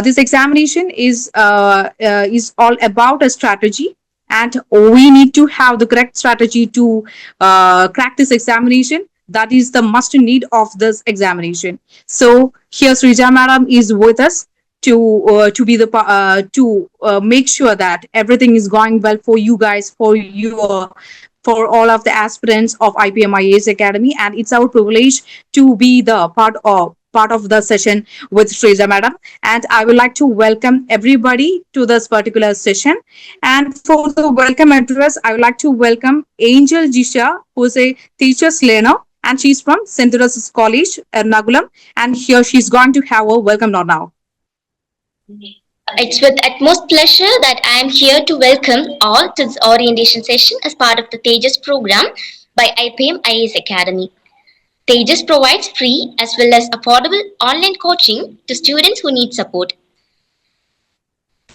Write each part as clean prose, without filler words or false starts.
This examination is all about a strategy, and we need to have the correct strategy to crack this examination. That is the must need of this examination. So here Sreeja madam is with us to be the to make sure that everything is going well for you guys, for all of the aspirants of IPM IAS Academy, and it's our privilege to be the part of the session with Sreeja madam. And I would like to welcome everybody to this particular session. And for the welcome address, I would like to welcome Angel Jisha, who is a teacher's learner, and she's from St. Teresa's College, Ernakulam. And here she's going to have a welcome now. It's with utmost pleasure that I am here to welcome all to this orientation session as part of the TEJAS program by IPM IAS Academy. TEJAS provides free as well as affordable online coaching to students who need support.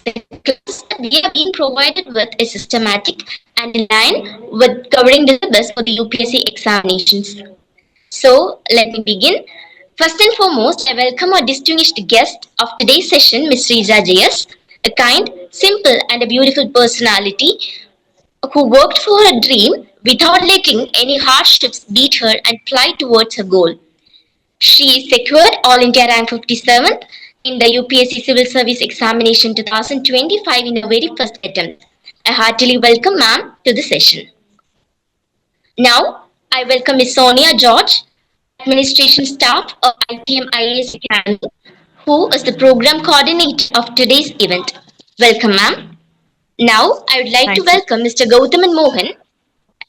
The class that we are being provided with is systematic and in line with covering the syllabus for the UPSC examinations. So, let me begin. First and foremost, I welcome our distinguished guest of today's session, Ms. Sreeja JS, a kind, simple and a beautiful personality who worked for her dream without letting any hardships beat her and fly towards her goal. She secured All India Rank 57th in the UPSC Civil Service Examination 2025 in the very first attempt. I heartily welcome ma'am to the session. Now, I welcome Ms. Sonia George, Administration Staff of IPM IAS Academy, who is the Program Coordinator of today's event. Welcome, ma'am. Now, I would like to welcome Mr. Gautaman Mohan,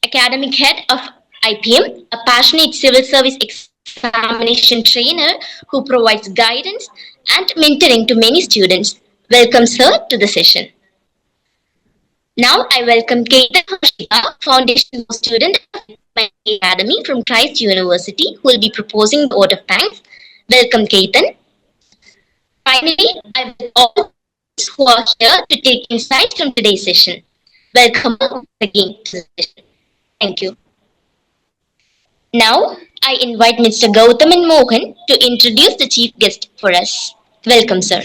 Academic Head of IPM, a passionate civil service examination trainer who provides guidance and mentoring to many students. Welcome, sir, to the session. Now, I welcome Ketan Harshika, Foundation Student of my Academy from Christ University, who will be proposing the vote of thanks. Welcome, Ketan. Finally, I welcome all who are here to take insights from today's session. Welcome again to the session. Thank you. Now, I invite Mr. Gautaman Mohan to introduce the chief guest for us. Welcome, sir.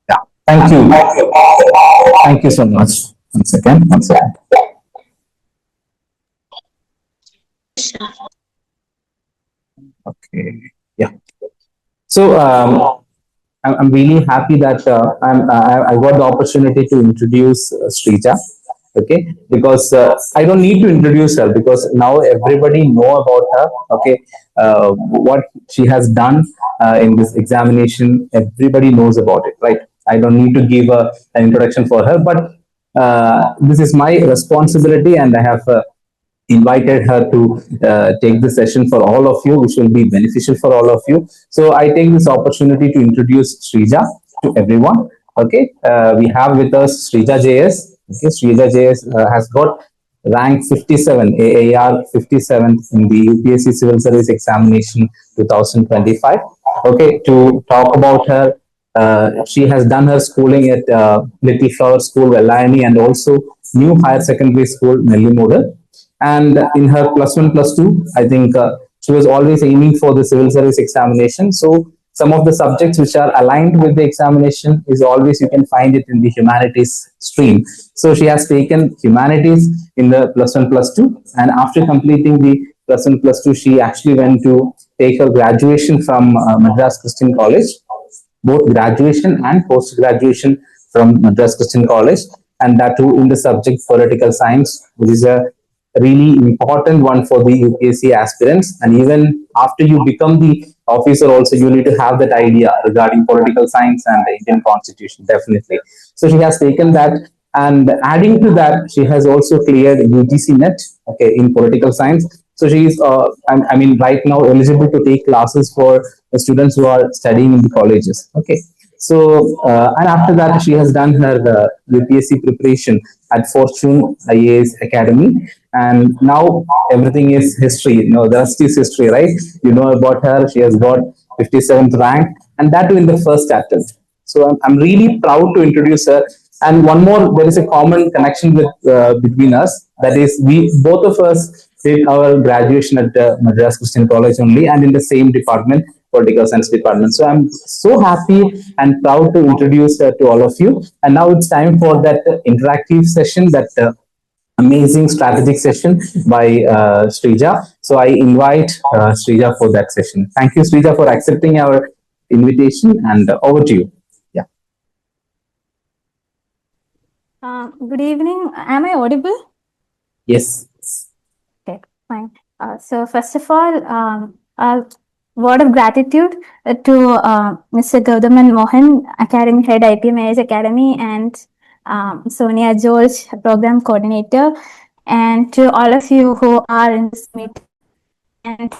Yeah, thank you. Thank you so much. One second. Okay. Yeah. So I'm really happy that I got the opportunity to introduce Sreeja. Okay, because I don't need to introduce her because now everybody know about her. Okay, what she has done in this examination, everybody knows about it, right? I don't need to give an introduction for her, but this is my responsibility, and I have invited her to take the session for all of you, which will be beneficial for all of you. So I take this opportunity to introduce Sreeja to everyone. Okay, we have with us Sreeja JS. Okay, Sreeja JS has got rank 57, AAR 57 in the UPSC Civil Service Examination 2025. Okay, to talk about her, she has done her schooling at Little Flower School, Vellani, and also New Higher Secondary School, Nelly Model. And in her +1, +2, I think she was always aiming for the civil service examination. So some of the subjects which are aligned with the examination is always, you can find it in the humanities stream. So she has taken humanities in the +1, +2, and after completing the +1, +2, she actually went to take her graduation from Madras Christian College, both graduation and post-graduation from Madras Christian College, and that too in the subject political science, which is a really important one for the UPSC aspirants. And even after you become the officer also, you need to have that idea regarding political science and the Indian constitution, definitely. So she has taken that, and adding to that, she has also cleared UGC NET, okay, in political science. So she is, I mean, right now eligible to take classes for the students who are studying in the colleges, okay. So, and after that, she has done her UPSC preparation at Fortune IAS Academy. And now everything is history, you know, the rest is history, right? You know about her, she has got 57th rank, and that too in the first attempt. So I'm really proud to introduce her. And one more, there is a common connection with between us. That is, we both of us did our graduation at Madras Christian College only, and in the same department. Political Science department. So I'm so happy and proud to introduce her to all of you. And now it's time for that interactive session, that amazing strategic session by Sreeja. So I invite Sreeja for that session. Thank you, Sreeja, for accepting our invitation, and over to you. Yeah. Good evening. Am I audible? Yes. Okay, fine. So first of all, a word of gratitude to Mr. Gautam and Mohan, Academy Head, IPM IAS Academy, and Sonia George, Program Coordinator, and to all of you who are in this meeting. And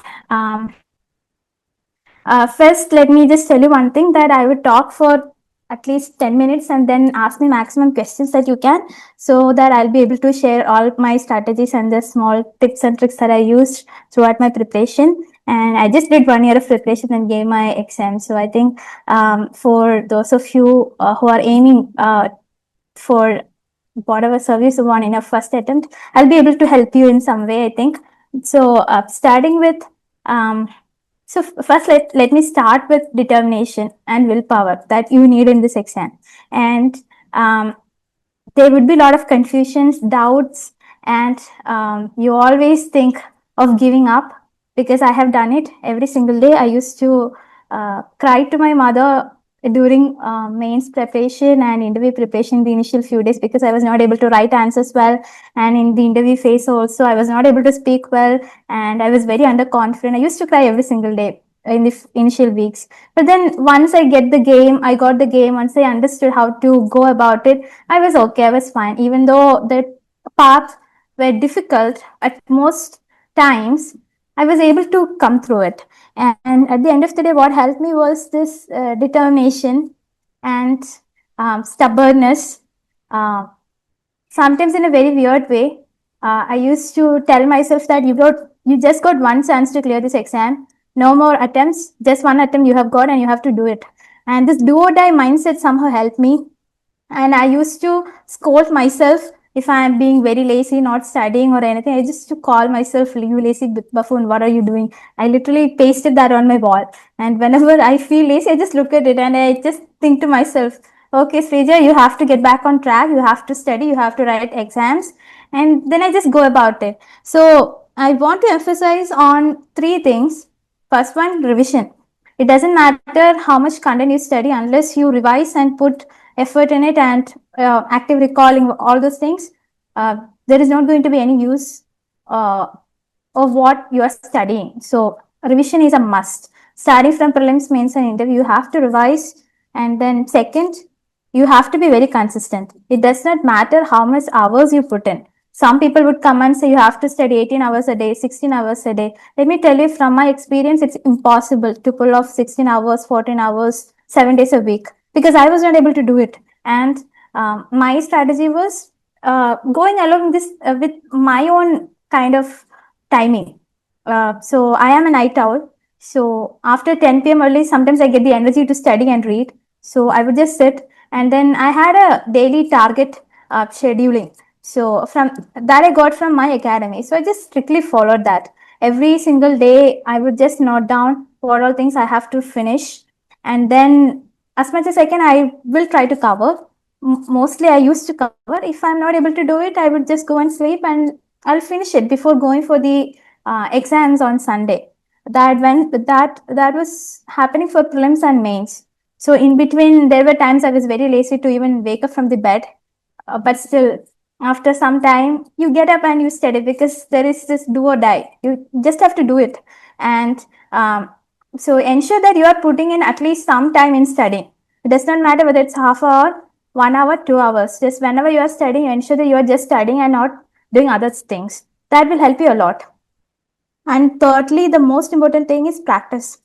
first, let me just tell you one thing, that I would talk for at least 10 minutes and then ask me maximum questions that you can, so that I'll be able to share all my strategies and the small tips and tricks that I used throughout my preparation. And I just did 1 year of preparation and gave my exam. So I think for those of you who are aiming for whatever service you want in your first attempt, I'll be able to help you in some way, I think. So starting with first, let me start with determination and willpower that you need in this exam. And there would be a lot of confusions, doubts, and you always think of giving up, because I have done it every single day. I used to cry to my mother during mains preparation and interview preparation in the initial few days, because I was not able to write answers well, and in the interview phase also I was not able to speak well, and I was very underconfident. I used to cry every single day in the initial weeks. But then once I got the game, once I understood how to go about it, I was okay, I was fine. Even though the path were difficult at most times, I was able to come through it. And at the end of the day, what helped me was this determination and stubbornness. Uh, Sometimes in a very weird way, I used to tell myself that you just got one chance to clear this exam. No more attempts, just one attempt you have got and you have to do it. And this do or die mindset somehow helped me. And I used to scold myself if I am being very lazy, not studying or anything. I just to call myself, you lazy buffoon, what are you doing? I literally pasted that on my wall. And whenever I feel lazy, I just look at it and I just think to myself, okay, Sreeja, you have to get back on track. You have to study. You have to write exams. And then I just go about it. So I want to emphasize on three things. First one, revision. It doesn't matter how much content you study unless you revise and put effort in it and active recalling, all those things. There is not going to be any use of what you are studying. So revision is a must. Starting from prelims, mains, and interview, you have to revise. And then second, you have to be very consistent. It does not matter how much hours you put in. Some people would come and say you have to study 18 hours a day, 16 hours a day. Let me tell you from my experience, it's impossible to pull off 16 hours, 14 hours, 7 days a week, because I was not able to do it. And my strategy was going along this with my own kind of timing. So I am a night owl. So after 10 p.m. early, sometimes I get the energy to study and read. So I would just sit, and then I had a daily target scheduling. So from that I got from my academy. So I just strictly followed that. Every single day I would just note down what all things I have to finish, and then as much as I can, I will try to cover. Mostly I used to cover. If I'm not able to do it, I would just go and sleep, and I'll finish it before going for the exams on Sunday. That was happening for prelims and mains. So in between, there were times I was very lazy to even wake up from the bed. But still, after some time, you get up and you study, because there is this do or die. You just have to do it. And so ensure that you are putting in at least some time in studying. It does not matter whether it's half hour, 1 hour, 2 hours. Just whenever you are studying, ensure that you are just studying and not doing other things. That will help you a lot. And thirdly, the most important thing is practice.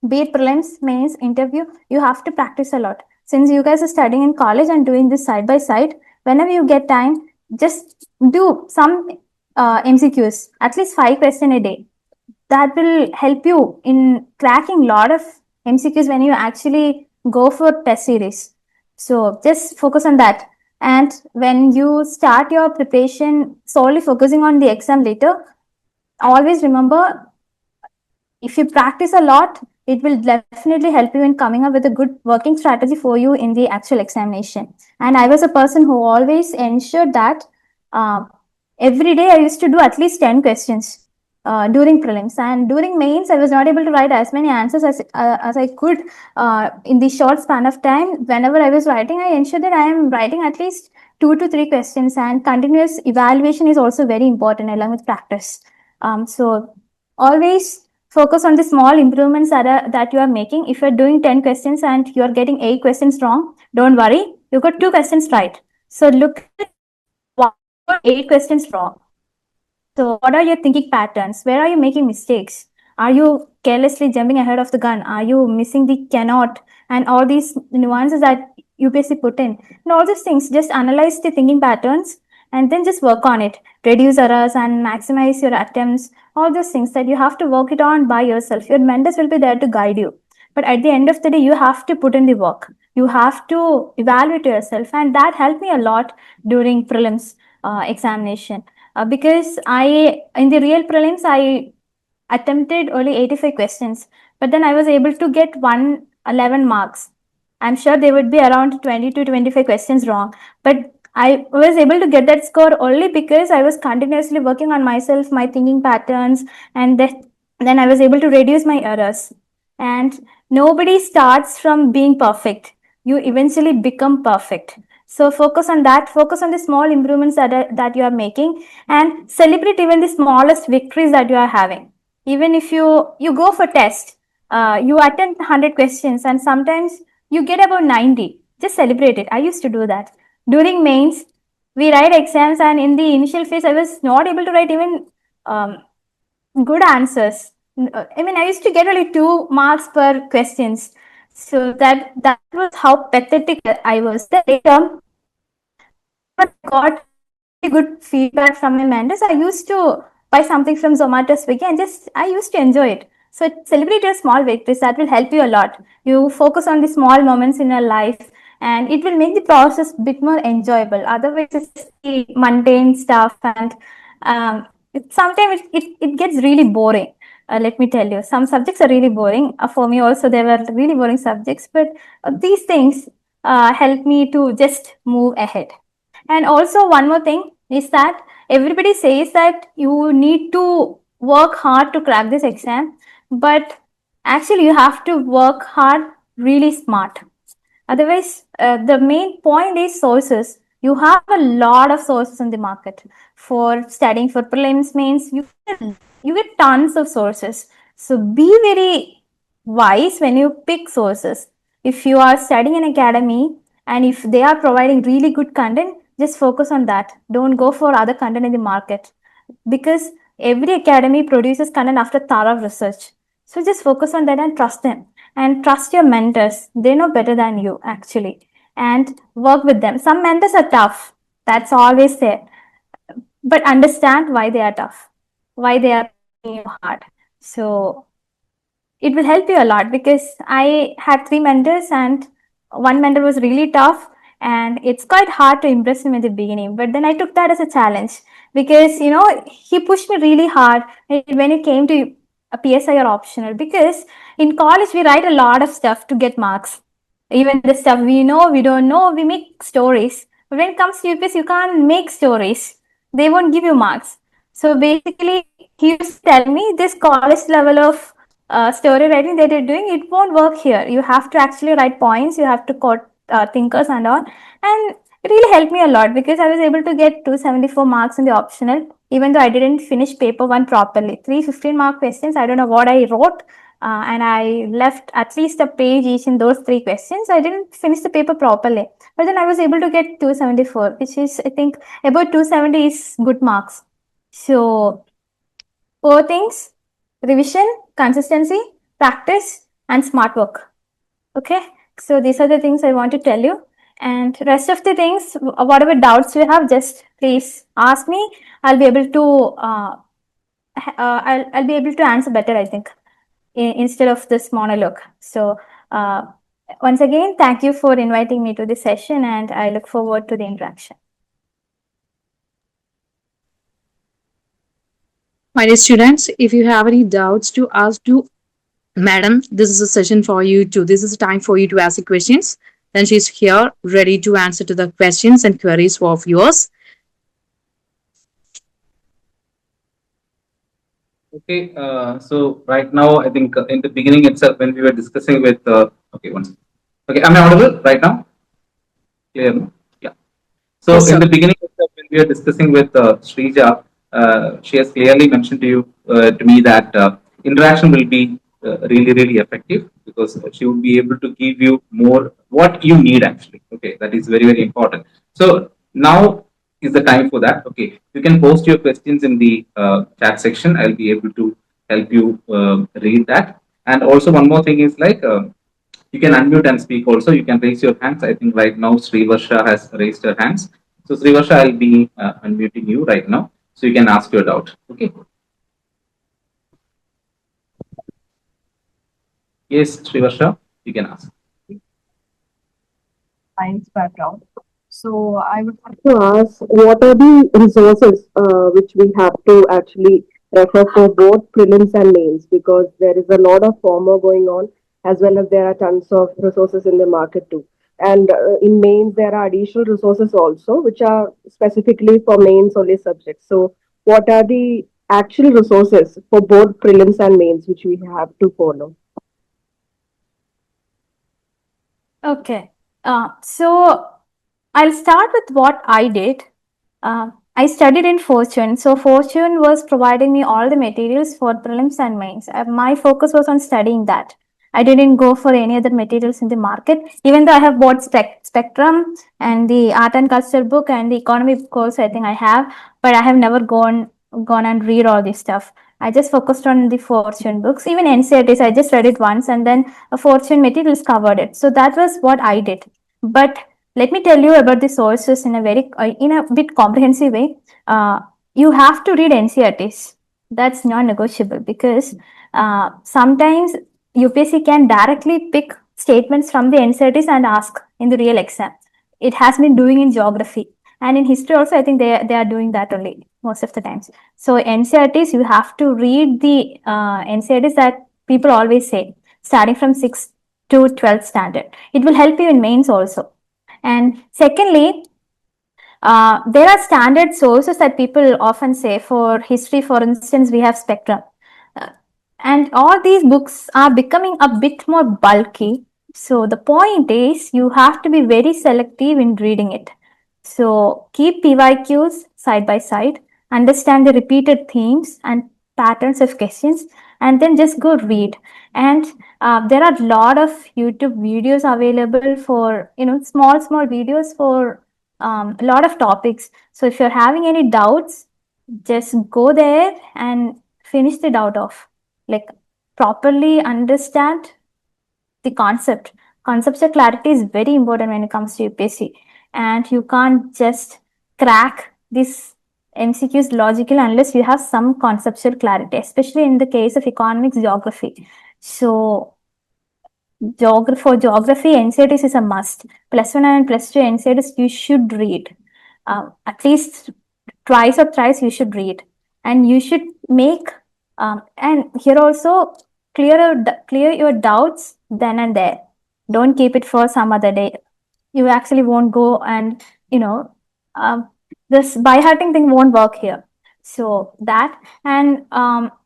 Be it prelims, mains, interview, you have to practice a lot. Since you guys are studying in college and doing this side by side, whenever you get time, just do some MCQs, at least 5 questions a day. That will help you in cracking a lot of MCQs when you actually go for test series. So just focus on that. And when you start your preparation solely focusing on the exam later, always remember if you practice a lot, it will definitely help you in coming up with a good working strategy for you in the actual examination. And I was a person who always ensured that uh, every day I used to do at least 10 questions during prelims, and during mains I was not able to write as many answers as I could in the short span of time. Whenever I was writing, I ensured that I am writing at least 2 to 3 questions, and continuous evaluation is also very important along with practice. So always focus on the small improvements that you are making. If you're doing 10 questions and you are getting 8 questions wrong, don't worry, you got 2 questions right. So look at why you got 8 questions wrong. So, what are your thinking patterns? Where are you making mistakes? Are you carelessly jumping ahead of the gun? Are you missing the cannot and all these nuances that UPSC put in? And all these things, just analyze the thinking patterns and then just work on it. Reduce errors and maximize your attempts. All those things that you have to work it on by yourself. Your mentors will be there to guide you. But at the end of the day, you have to put in the work. You have to evaluate yourself. And that helped me a lot during prelims examination because in the real prelims, I attempted only 85 questions, but then I was able to get 111 marks. I'm sure there would be around 20 to 25 questions wrong, but I was able to get that score only because I was continuously working on myself, my thinking patterns, and then I was able to reduce my errors. And nobody starts from being perfect. You eventually become perfect. So focus on that. Focus on the small improvements that you are making, and celebrate even the smallest victories that you are having. Even if you go for test, you attempt 100 questions and sometimes you get about 90. Just celebrate it. I used to do that. During mains, we write exams, and in the initial phase, I was not able to write even um, good answers. I mean, I used to get only 2 marks per questions. So that was how pathetic I was. Then later, whenever I got really good feedback from my mentors, I used to buy something from Zomato, Swiggy, and just I used to enjoy it. So celebrate your small victories. That will help you a lot. You focus on the small moments in your life, and it will make the process a bit more enjoyable. Otherwise, it's just the mundane stuff, and sometimes it gets really boring. Let me tell you, some subjects are really boring. For me, also, they were really boring subjects, but these things help me to just move ahead. And also, one more thing is that everybody says that you need to work hard to crack this exam, but actually, you have to work hard really smart. Otherwise, the main point is sources. You have a lot of sources in the market for studying for prelims, mains. You get tons of sources. So be very wise when you pick sources. If you are studying an academy and if they are providing really good content, just focus on that. Don't go for other content in the market because every academy produces content after thorough research. So just focus on that and trust them, and trust your mentors. They know better than you actually, and work with them. Some mentors are tough. That's always there, but understand why they are tough, why they are pushing you hard. So it will help you a lot because I had 3 mentors and one mentor was really tough, and it's quite hard to impress him in the beginning. But then I took that as a challenge because he pushed me really hard when it came to a PSI or optional, because in college we write a lot of stuff to get marks. Even the stuff we know, we don't know, we make stories. But when it comes to UPS, you can't make stories. They won't give you marks. So basically, he used to tell me this college level of story writing that you're doing, it won't work here. You have to actually write points, you have to quote thinkers and all. And it really helped me a lot because I was able to get 274 marks in the optional, even though I didn't finish paper 1 properly. 3 15-mark questions, I don't know what I wrote. And I left at least a page each in those 3 questions. I didn't finish the paper properly. But then I was able to get 274, which is, I think, about 270 is good marks. So 4 things: revision, consistency, practice, and smart work. Okay, so these are the things I want to tell you. And rest of the things, whatever doubts you have, just please ask me. I'll be able to I'll be able to answer better, I think, instead of this monologue. So once again, thank you for inviting me to this session, and I look forward to the interaction. My dear students, if you have any doubts to ask to Madam, this is a session for you to, this is a time for you to ask the questions. Then she's here ready to answer to the questions and queries of yours. Okay, so right now, I think in the beginning itself, when we were discussing with, okay, one second. Okay, am I audible right now? Clear? No? Yeah. So Yes, in sir. the beginning, when we were discussing with Sreeja, she has clearly mentioned to you, to me, that interaction will be really, really effective, because she will be able to give you more what you need actually. Okay, that is very, very important. So now is the time for that. Okay, you can post your questions in the chat section. I'll be able to help you read that. And also one more thing is like. You can unmute and speak also. You can raise your hands. I think right now Srivarsha has raised her hands. So Srivarsha, I'll be unmuting you right now. So you can ask your doubt. Okay. Yes, Srivarsha, you can ask. Science background. So I would like to ask, what are the resources which we have to actually refer for both prelims and mains? Because there is a lot of former going on, as well as there are tons of resources in the market too. And in mains, there are additional resources also, which are specifically for mains only subjects. So what are the actual resources for both prelims and mains which we have to follow? Okay. So I'll start with what I did. I studied in Fortune. So Fortune was providing me all the materials for prelims and mains. My focus was on studying that. I didn't go for any other materials in the market, even though I have bought Spectrum and the Art and Culture book and the economy course. I think I have, but I have never gone and read all this stuff. I just focused on the Fortune books. Even NCRTs, I just read it once, and then a Fortune materials covered it. So that was what I did. But let me tell you about the sources in a very in a bit comprehensive way. You have to read NCRTs. That's non-negotiable, because sometimes UPSC can directly pick statements from the NCRTs and ask in the real exam. It has been doing in geography and in history also. I think they are doing that only most of the times. So NCRTs, you have to read the NCRTs that people always say, starting from 6th to 12th standard. It will help you in mains also. And secondly, there are standard sources that people often say. For history, for instance, we have Spectrum. Uh, and all these books are becoming a bit more bulky. So the point is, you have to be very selective in reading it. So keep PYQs side by side, understand the repeated themes and patterns of questions, and then just go read. And there are a lot of YouTube videos available for, small videos for a lot of topics. So if you're having any doubts, just go there and finish the doubt off. Like, properly understand the concept. Conceptual clarity is very important when it comes to UPSC, and you can't just crack this MCQs logically unless you have some conceptual clarity, especially in the case of economics, geography. So for geography, NCERTs is a must. +1 and +2 NCERTs you should read. At least twice or thrice you should read. And you should make, and here also, clear your doubts then and there. Don't keep it for some other day. You actually won't go and, um, this by hearting thing won't work here. So that, and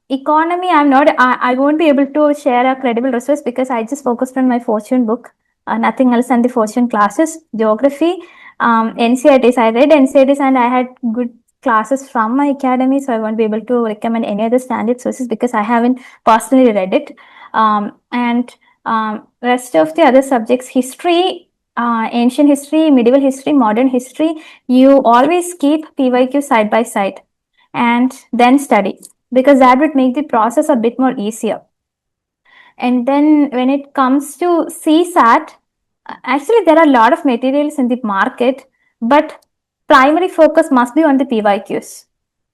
economy, I won't be able to share a credible resource because I just focused on my Fortune book, nothing else, and the Fortune classes. Geography, NCRTs, I read NCRTs and I had good classes from my academy, so I won't be able to recommend any other standard sources because I haven't personally read it. And rest of the other subjects, history, ancient history, medieval history, modern history, you always keep PYQ side by side and then study, because that would make the process a bit more easier. And then when it comes to CSAT, actually there are a lot of materials in the market, but primary focus must be on the PYQs.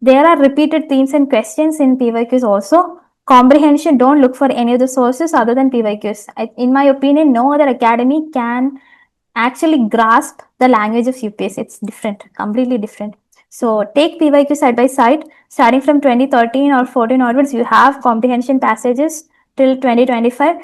There are repeated themes and questions in PYQs also. Comprehension, don't look for any other sources other than PYQs. In my opinion, no other academy can actually grasp the language of UPSC. It's different, completely different. So take PYQ side by side. Starting from 2013 or 14 onwards, you have comprehension passages till 2025.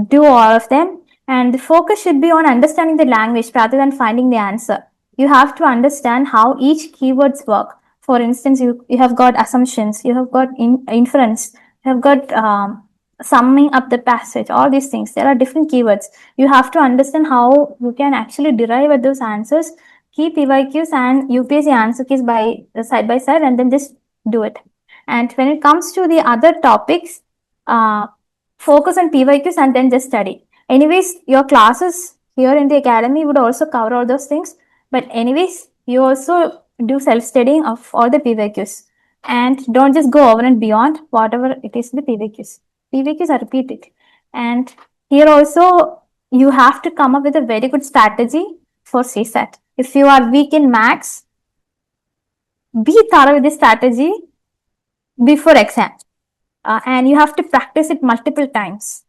Do all of them. And the focus should be on understanding the language rather than finding the answer. You have to understand how each keywords work. For instance, you have got assumptions, you have got inference, you have got summing up the passage, all these things. There are different keywords. You have to understand how you can actually derive at those answers. Keep PYQs and UPSC answer keys by side, and then just do it. And when it comes to the other topics, focus on PYQs and then just study. Anyways, your classes here in the academy would also cover all those things. But anyways, you also do self-studying of all the PYQs. And don't just go over and beyond whatever it is in the PYQs. PYQs are repeated. And here also, you have to come up with a very good strategy for CSAT. If you are weak in maths, be thorough with the strategy before exam. And you have to practice it multiple times.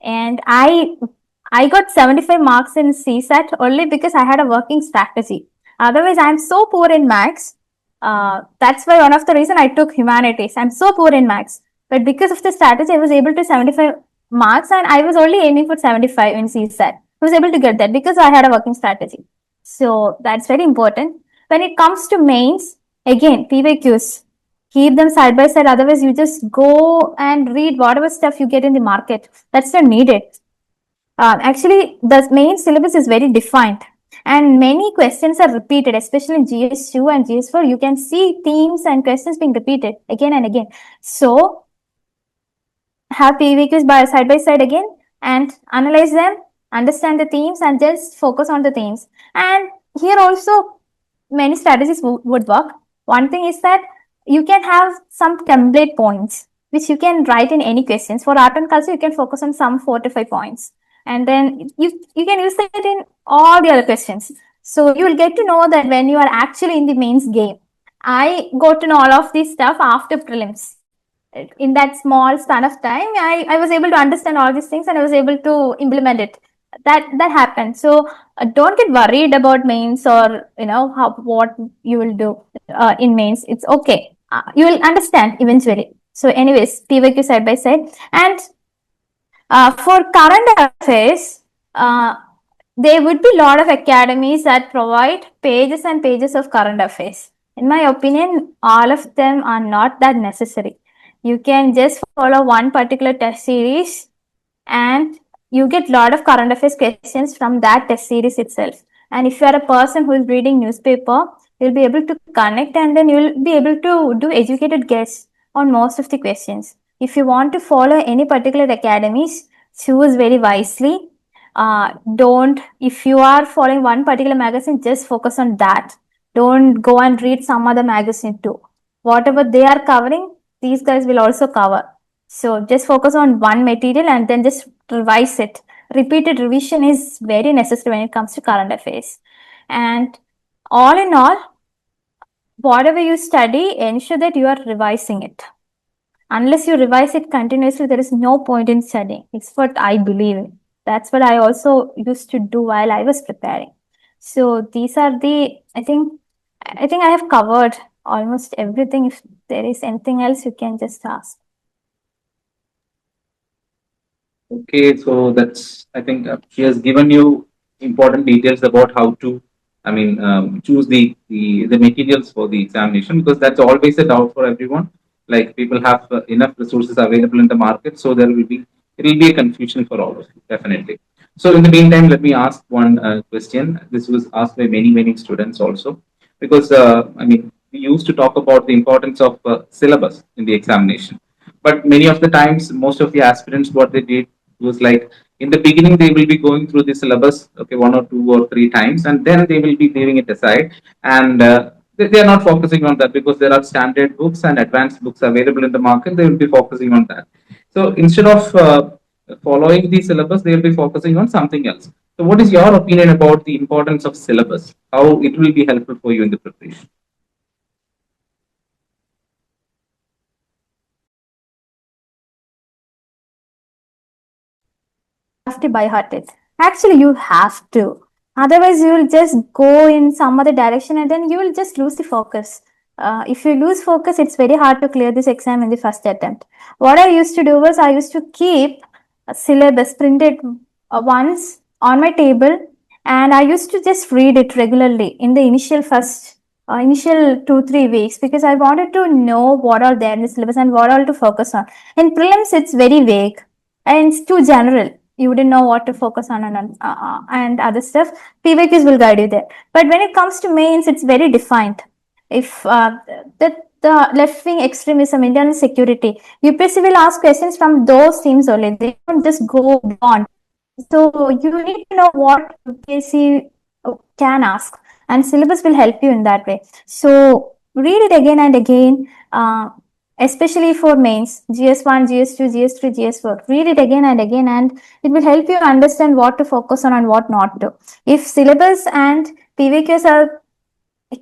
And I got 75 marks in CSAT only because I had a working strategy. Otherwise, I'm so poor in maths. That's why one of the reason I took humanities. I'm so poor in maths, but because of the strategy, I was able to 75 marks, and I was only aiming for 75 in CSAT. I was able to get that because I had a working strategy. So that's very important. When it comes to mains, again, PYQs, keep them side by side. Otherwise, you just go and read whatever stuff you get in the market. That's not needed. Actually, the main syllabus is very defined, and many questions are repeated, especially in GS2 and GS4. You can see themes and questions being repeated again and again. So, have PVQs side by side again and analyze them, understand the themes, and just focus on the themes. And here also, many strategies would work. One thing is that you can have some template points which you can write in any questions. For art and culture, you can focus on some 4 to 5 points, and then you can use that in all the other questions. So you will get to know that when you are actually in the mains game. I got to know all of this stuff after prelims. In that small span of time, I was able to understand all these things and I was able to implement it. That happened. So don't get worried about mains, or what you will do in mains. It's okay. You will understand eventually. So anyways, PYQ side by side. And for current affairs, there would be a lot of academies that provide pages and pages of current affairs. In my opinion, all of them are not that necessary. You can just follow one particular test series and you get a lot of current affairs questions from that test series itself. And if you are a person who is reading newspaper, you'll be able to connect, and then you'll be able to do educated guess on most of the questions. If you want to follow any particular academies, choose very wisely. Don't, if you are following one particular magazine, just focus on that. Don't go and read some other magazine too. Whatever they are covering, these guys will also cover. So just focus on one material and then just revise it. Repeated revision is very necessary when it comes to current affairs. And all in all, whatever you study, ensure that you are revising it. Unless you revise it continuously, there is no point in studying. It's what I believe in. That's what I also used to do while I was preparing. So these are I think I have covered almost everything. If there is anything else, you can just ask. Okay, so that's, I think she has given you important details about how to, choose the materials for the examination, because that's always a doubt for everyone. Like, people have enough resources available in the market, so it will be a confusion for all of you, definitely. So in the meantime, let me ask one question. This was asked by many students also, because we used to talk about the importance of syllabus in the examination, but many of the times, most of the aspirants, what they did was, like, in the beginning they will be going through the syllabus, okay, one or two or three times, and then they will be leaving it aside, and they are not focusing on that, because there are standard books and advanced books available in the market. They will be focusing on that. So instead of following the syllabus, they will be focusing on something else. So what is your opinion about the importance of syllabus, how it will be helpful for you in the preparation? Have to by heart it. Actually, you have to. Otherwise, you will just go in some other direction and then you will just lose the focus. If you lose focus, it's very hard to clear this exam in the first attempt. What I used to do was I used to keep a syllabus printed once on my table, and I used to just read it regularly in the initial 2-3 weeks, because I wanted to know what are there in the syllabus and what all to focus on. In prelims, it's very vague and it's too general. You wouldn't know what to focus on and other stuff. PYQs will guide you there. But when it comes to mains, it's very defined. If the left wing extremism, internal security, UPSC will ask questions from those themes only. They don't just go beyond. So you need to know what UPSC can ask, and syllabus will help you in that way. So read it again and again. Especially for mains, GS1, GS2, GS3, GS4. Read it again and again, and it will help you understand what to focus on and what not to. If syllabus and PVQs are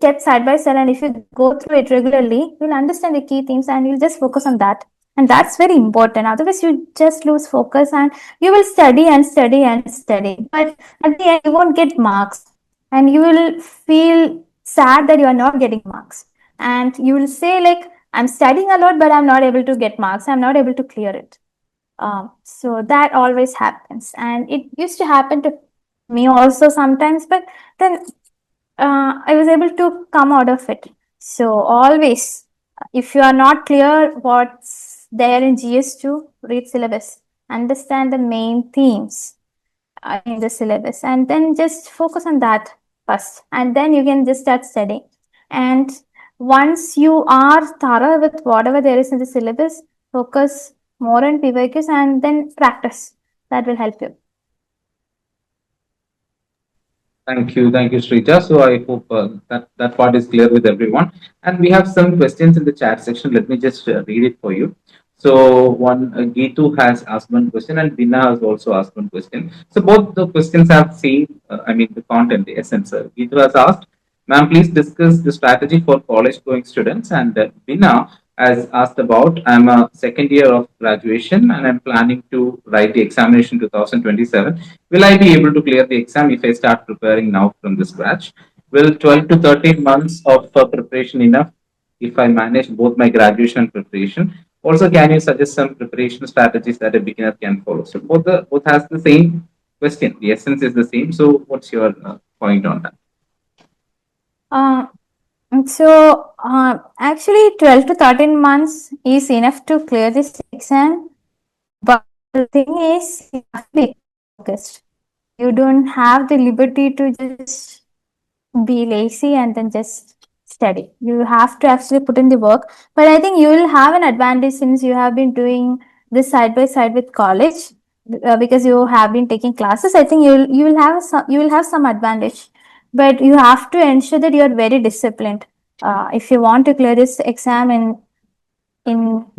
kept side by side, and if you go through it regularly, you'll understand the key themes and you'll just focus on that. And that's very important. Otherwise, you just lose focus and you will study and study and study. But at the end, you won't get marks, and you will feel sad that you are not getting marks. And you will say, like, I'm studying a lot, but I'm not able to get marks. I'm not able to clear it. So that always happens. And it used to happen to me also sometimes, but then I was able to come out of it. So always, if you are not clear what's there in GS2, read syllabus, understand the main themes in the syllabus, and then just focus on that first, and then you can just start studying. And once you are thorough with whatever there is in the syllabus, focus more on PYQs and then practice. That will help you. Thank you, Srija. So I hope that part is clear with everyone. And we have some questions in the chat section. Let me just read it for you. So one Gitu has asked one question, and Bina has also asked one question. So both the questions have seen, I mean, the content, the essence. Gitu has asked, "Ma'am, please discuss the strategy for college-going students." And Bina has asked about, "I'm a second year of graduation and I'm planning to write the examination 2027. Will I be able to clear the exam if I start preparing now from the scratch? Will 12 to 13 months of preparation enough if I manage both my graduation and preparation? Also, can you suggest some preparation strategies that a beginner can follow?" So both has the same question. The essence is the same. So what's your point on that? Uh, actually, 12 to 13 months is enough to clear this exam. But the thing is, you have to be focused. You don't have the liberty to just be lazy and then just study. You have to actually put in the work. But I think you will have an advantage since you have been doing this side by side with college, because you have been taking classes. I think you will have some advantage. But you have to ensure that you are very disciplined if you want to clear this exam in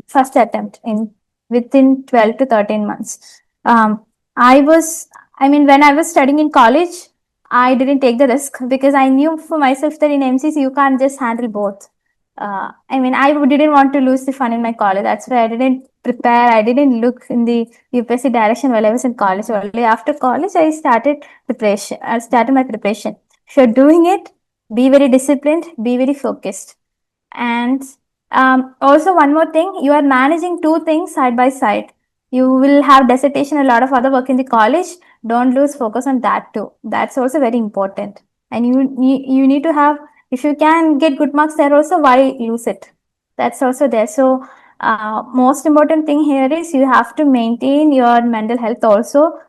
first attempt in within 12 to 13 months. When I was studying in college, I didn't take the risk because I knew for myself that in MCC you can't just handle both. I didn't want to lose the fun in my college. That's why I didn't prepare. I didn't look in the UPSC direction while I was in college. Only after college, I started preparation. I started my preparation. If you're doing it, be very disciplined, be very focused. And also, one more thing, you are managing two things side by side. You will have dissertation, a lot of other work in the college. Don't lose focus on that too. That's also very important. And you need to have, if you can get good marks there also, why lose it? That's also there. So, most important thing here is you have to maintain your mental health also.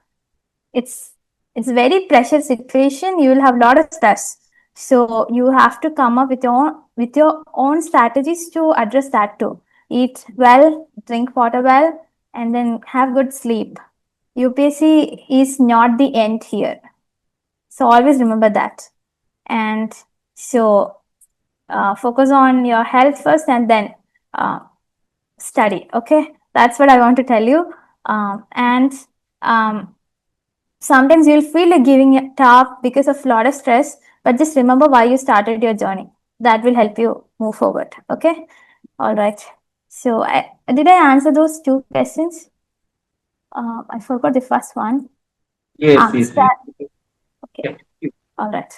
It's very pressure situation. You will have a lot of stress. So you have to come up with your own strategies to address that too. Eat well, drink water well, and then have good sleep. UPSC is not the end here. So always remember that. And so focus on your health first and then study. Okay, that's what I want to tell you. And sometimes you'll feel like giving it up because of a lot of stress, but just remember why you started your journey. That will help you move forward. Okay. All right. So did I answer those two questions? I forgot the first one. Yes, yes, yes. Okay. Yeah. All right.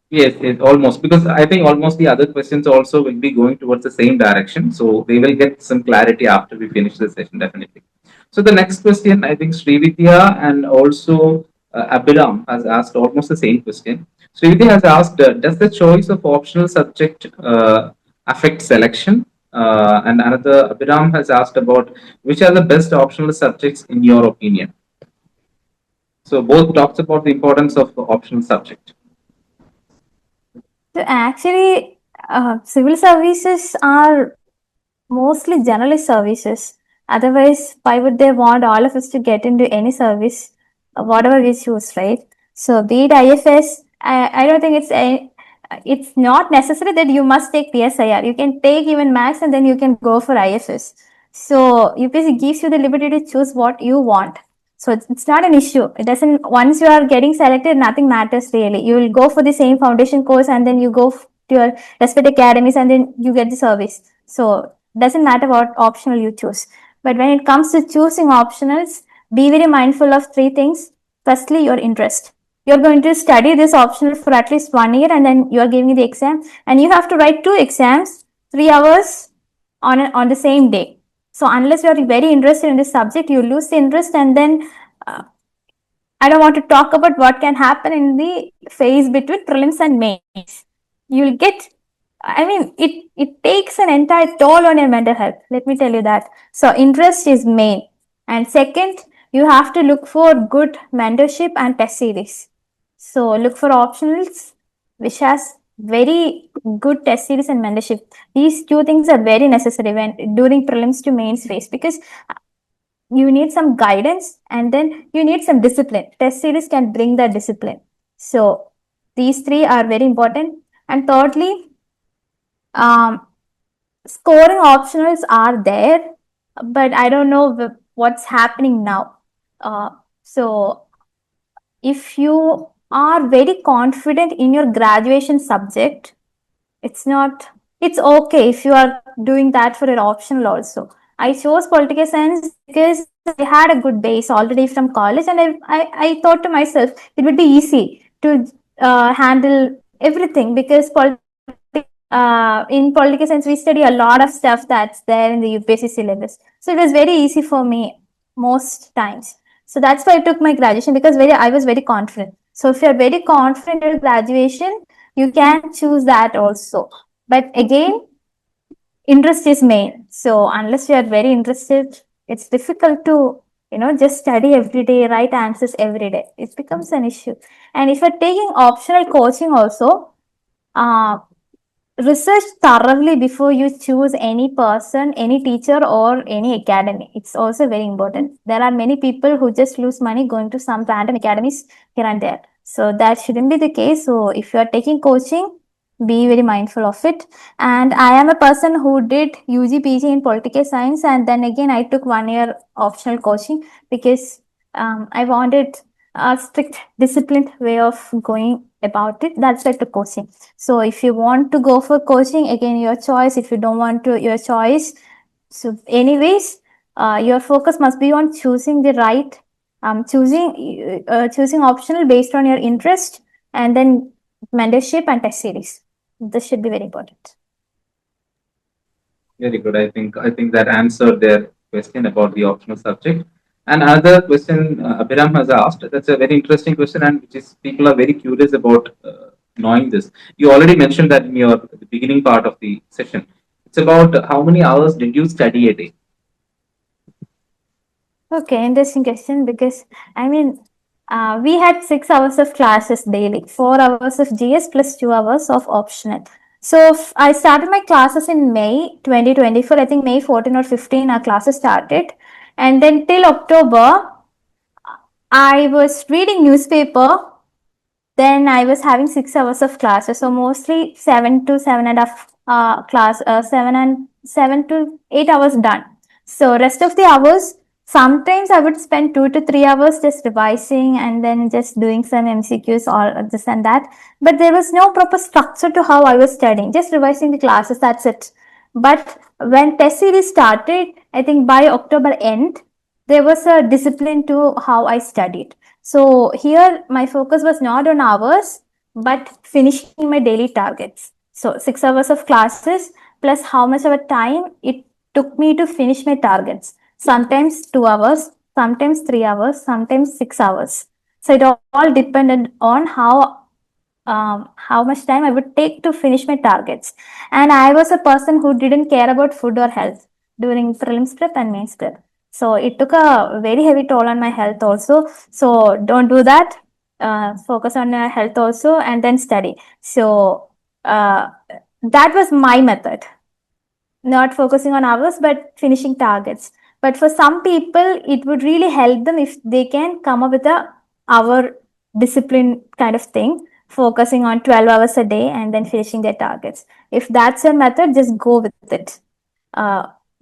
Yes, it almost, because I think almost the other questions also will be going towards the same direction. So they will get some clarity after we finish the session, definitely. So the next question, I think Srividya and also Abhiram has asked almost the same question. Srividya has asked, does the choice of optional subject affect selection? And another, Abhiram has asked about which are the best optional subjects in your opinion? So both talks about the importance of optional subject. So actually, civil services are mostly generalist services. Otherwise, why would they want all of us to get into any service, whatever we choose, right? So, be it IFS, I don't think it's not necessary that you must take PSIR. You can take even Max and then you can go for IFS. So, UPSC gives you the liberty to choose what you want. So it's not an issue. It doesn't, once you are getting selected, nothing matters really. You will go for the same foundation course and then you go to your respective academies and then you get the service. So doesn't matter what optional you choose. But when it comes to choosing optionals, be very mindful of three things. Firstly, your interest. You're going to study this optional for at least 1 year and then you're giving the exam and you have to write 2 exams, 3 hours on the same day. So unless you are very interested in this subject, you lose the interest and then uh, I don't want to talk about what can happen in the phase between prelims and mains. You'll get, I mean, it takes an entire toll on your mental health. Let me tell you that. So interest is main. And second, you have to look for good mentorship and test series. So look for optionals which has very good test series and mentorship. These two things are very necessary when during prelims to mains phase because you need some guidance and then you need some discipline. Test series can bring that discipline. So these three are very important. And thirdly, scoring optionals are there, but I don't know what's happening now. So if you are very confident in your graduation subject, it's not, it's okay if you are doing that for an optional also. I chose political science because I had a good base already from college and I thought to myself it would be easy to handle everything because in political science we study a lot of stuff that's there in the UPSC syllabus. So it was very easy for me most times. So that's why I took my graduation because I was very confident. So if you're very confident in graduation, you can choose that also. But again, interest is main. So unless you are very interested, it's difficult to, just study every day, write answers every day. It becomes an issue. And if you're taking optional coaching also, uh, research thoroughly before you choose any person, any teacher, or any academy. It's also very important. There are many people who just lose money going to some random academies here and there. So that shouldn't be the case. So if you are taking coaching, be very mindful of it. And I am a person who did UG PG in political science, and then again I took 1 year optional coaching because I wanted a strict, disciplined way of going about it. That's why I took coaching. So if you want to go for coaching, again, your choice. If you don't want to, your choice. So anyways, your focus must be on choosing the right, choosing optional based on your interest and then mentorship and test series. This should be very important. Very good. I think that answered their question about the optional subject. And another question Abhiram has asked. That's a very interesting question, and which is people are very curious about knowing this. You already mentioned that in your the beginning part of the session. It's about how many hours did you study a day? Okay, interesting question because I mean, we had 6 hours of classes daily, 4 hours of GS plus 2 hours of optional. So I started my classes in May 2024. I think May 14 or 15 our classes started. And then till October, I was reading newspaper, then I was having 6 hours of classes. So mostly 7 to 7.5 class, 7 to 8 hours done. So rest of the hours, sometimes I would spend 2 to 3 hours just revising and then just doing some MCQs or this and that. But there was no proper structure to how I was studying, just revising the classes, that's it. But when test series started, I think by October end, there was a discipline to how I studied. So here my focus was not on hours, but finishing my daily targets. So 6 hours of classes plus how much of a time it took me to finish my targets. Sometimes 2 hours, sometimes 3 hours, sometimes 6 hours. So it all depended on how much time I would take to finish my targets. And I was a person who didn't care about food or health during prelims prep and mains prep. So it took a very heavy toll on my health also. So don't do that. Focus on your health also and then study. So that was my method, not focusing on hours but finishing targets. But for some people it would really help them if they can come up with a hour discipline kind of thing, focusing on 12 hours a day and then finishing their targets. If that's your method, just go with it.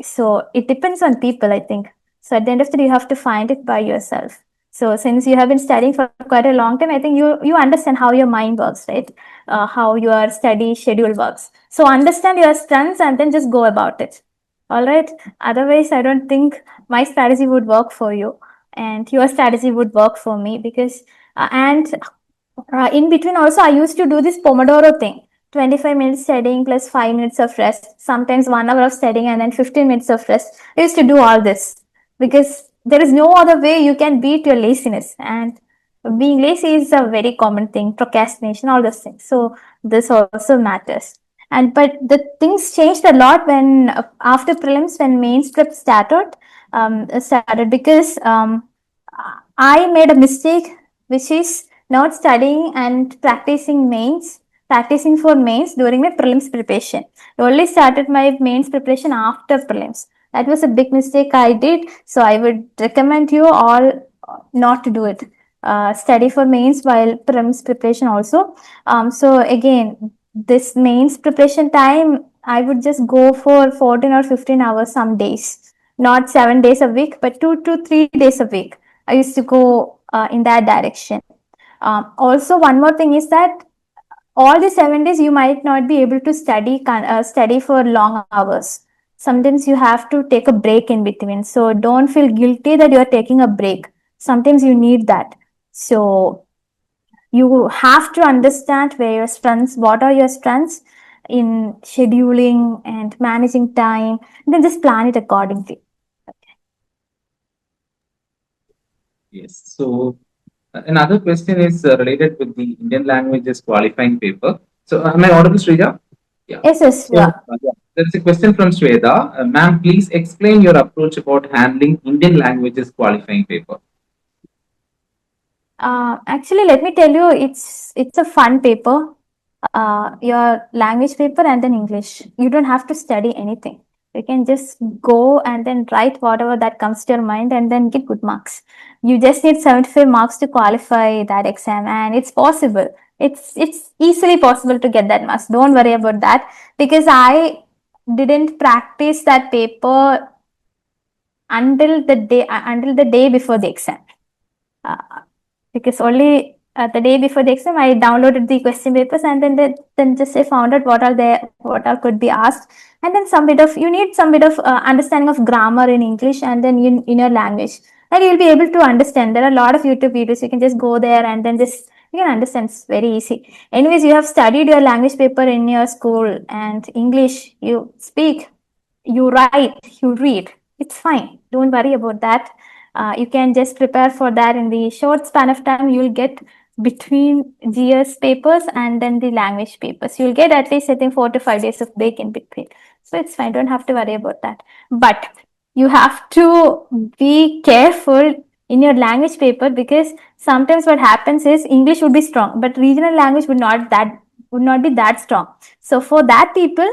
So it depends on people, I think. So at the end of the day, you have to find it by yourself. So since you have been studying for quite a long time, I think you understand how your mind works, right? How your study schedule works. So understand your strengths and then just go about it. All right. Otherwise, I don't think my strategy would work for you, and your strategy would work for me because and in between also I used to do this Pomodoro thing. 25 minutes studying plus 5 minutes of rest, sometimes 1 hour of studying and then 15 minutes of rest. I used to do all this because there is no other way you can beat your laziness. And being lazy is a very common thing, procrastination, all those things. So this also matters. And but the things changed a lot when after prelims, when mains prep started because I made a mistake, which is not studying and practicing for mains during my prelims preparation. I only started my mains preparation after prelims. That was a big mistake I did. So I would recommend you all not to do it. Study for mains while prelims preparation also. So again, this mains preparation time, I would just go for 14 or 15 hours some days, not 7 days a week, but 2 to 3 days a week. I used to go in that direction. Also, one more thing is that all the 7 days you might not be able to study for long hours. Sometimes you have to take a break in between. So don't feel guilty that you are taking a break. Sometimes you need that. So you have to understand where your strengths, what are your strengths in scheduling and managing time, and then just plan it accordingly. Yes. So another question is related with the Indian languages qualifying paper. So am I audible, Sreeja? Yeah. Yes, So yeah. yeah, there's a question from Sweda. Ma'am, please explain your approach about handling Indian languages qualifying paper. Actually, let me tell you, it's a fun paper. Your language paper and then English. You don't have to study anything. You can just go and then write whatever that comes to your mind and then get good marks. You just need 75 marks to qualify that exam, and it's possible. It's easily possible to get that marks. Don't worry about that because I didn't practice that paper until the day before the exam. Uh, because only the day before the exam I downloaded the question papers and then just I found out what all could be asked, and then you need some bit of understanding of grammar in English and then in your language, and you'll be able to understand. There are a lot of YouTube videos, you can just go there and then just you can understand. It's very easy. Anyways, you have studied your language paper in your school, and English you speak, you write, you read. It's fine. Don't worry about that. You can just prepare for that in the short span of time. You'll get between GS papers and then the language papers. You'll get at least, I think, 4 to 5 days of break in between. So it's fine. Don't have to worry about that. But you have to be careful in your language paper because sometimes what happens is English would be strong, but regional language would not be that strong. So for that people,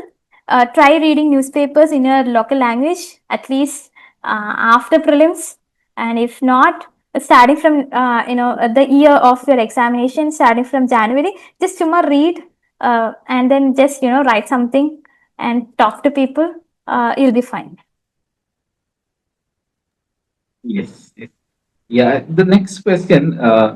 try reading newspapers in your local language at least after prelims, and if not, starting from the year of your examination, starting from January, just read and then just write something and talk to people. You'll be fine. Yes. Yes. Yeah, the next question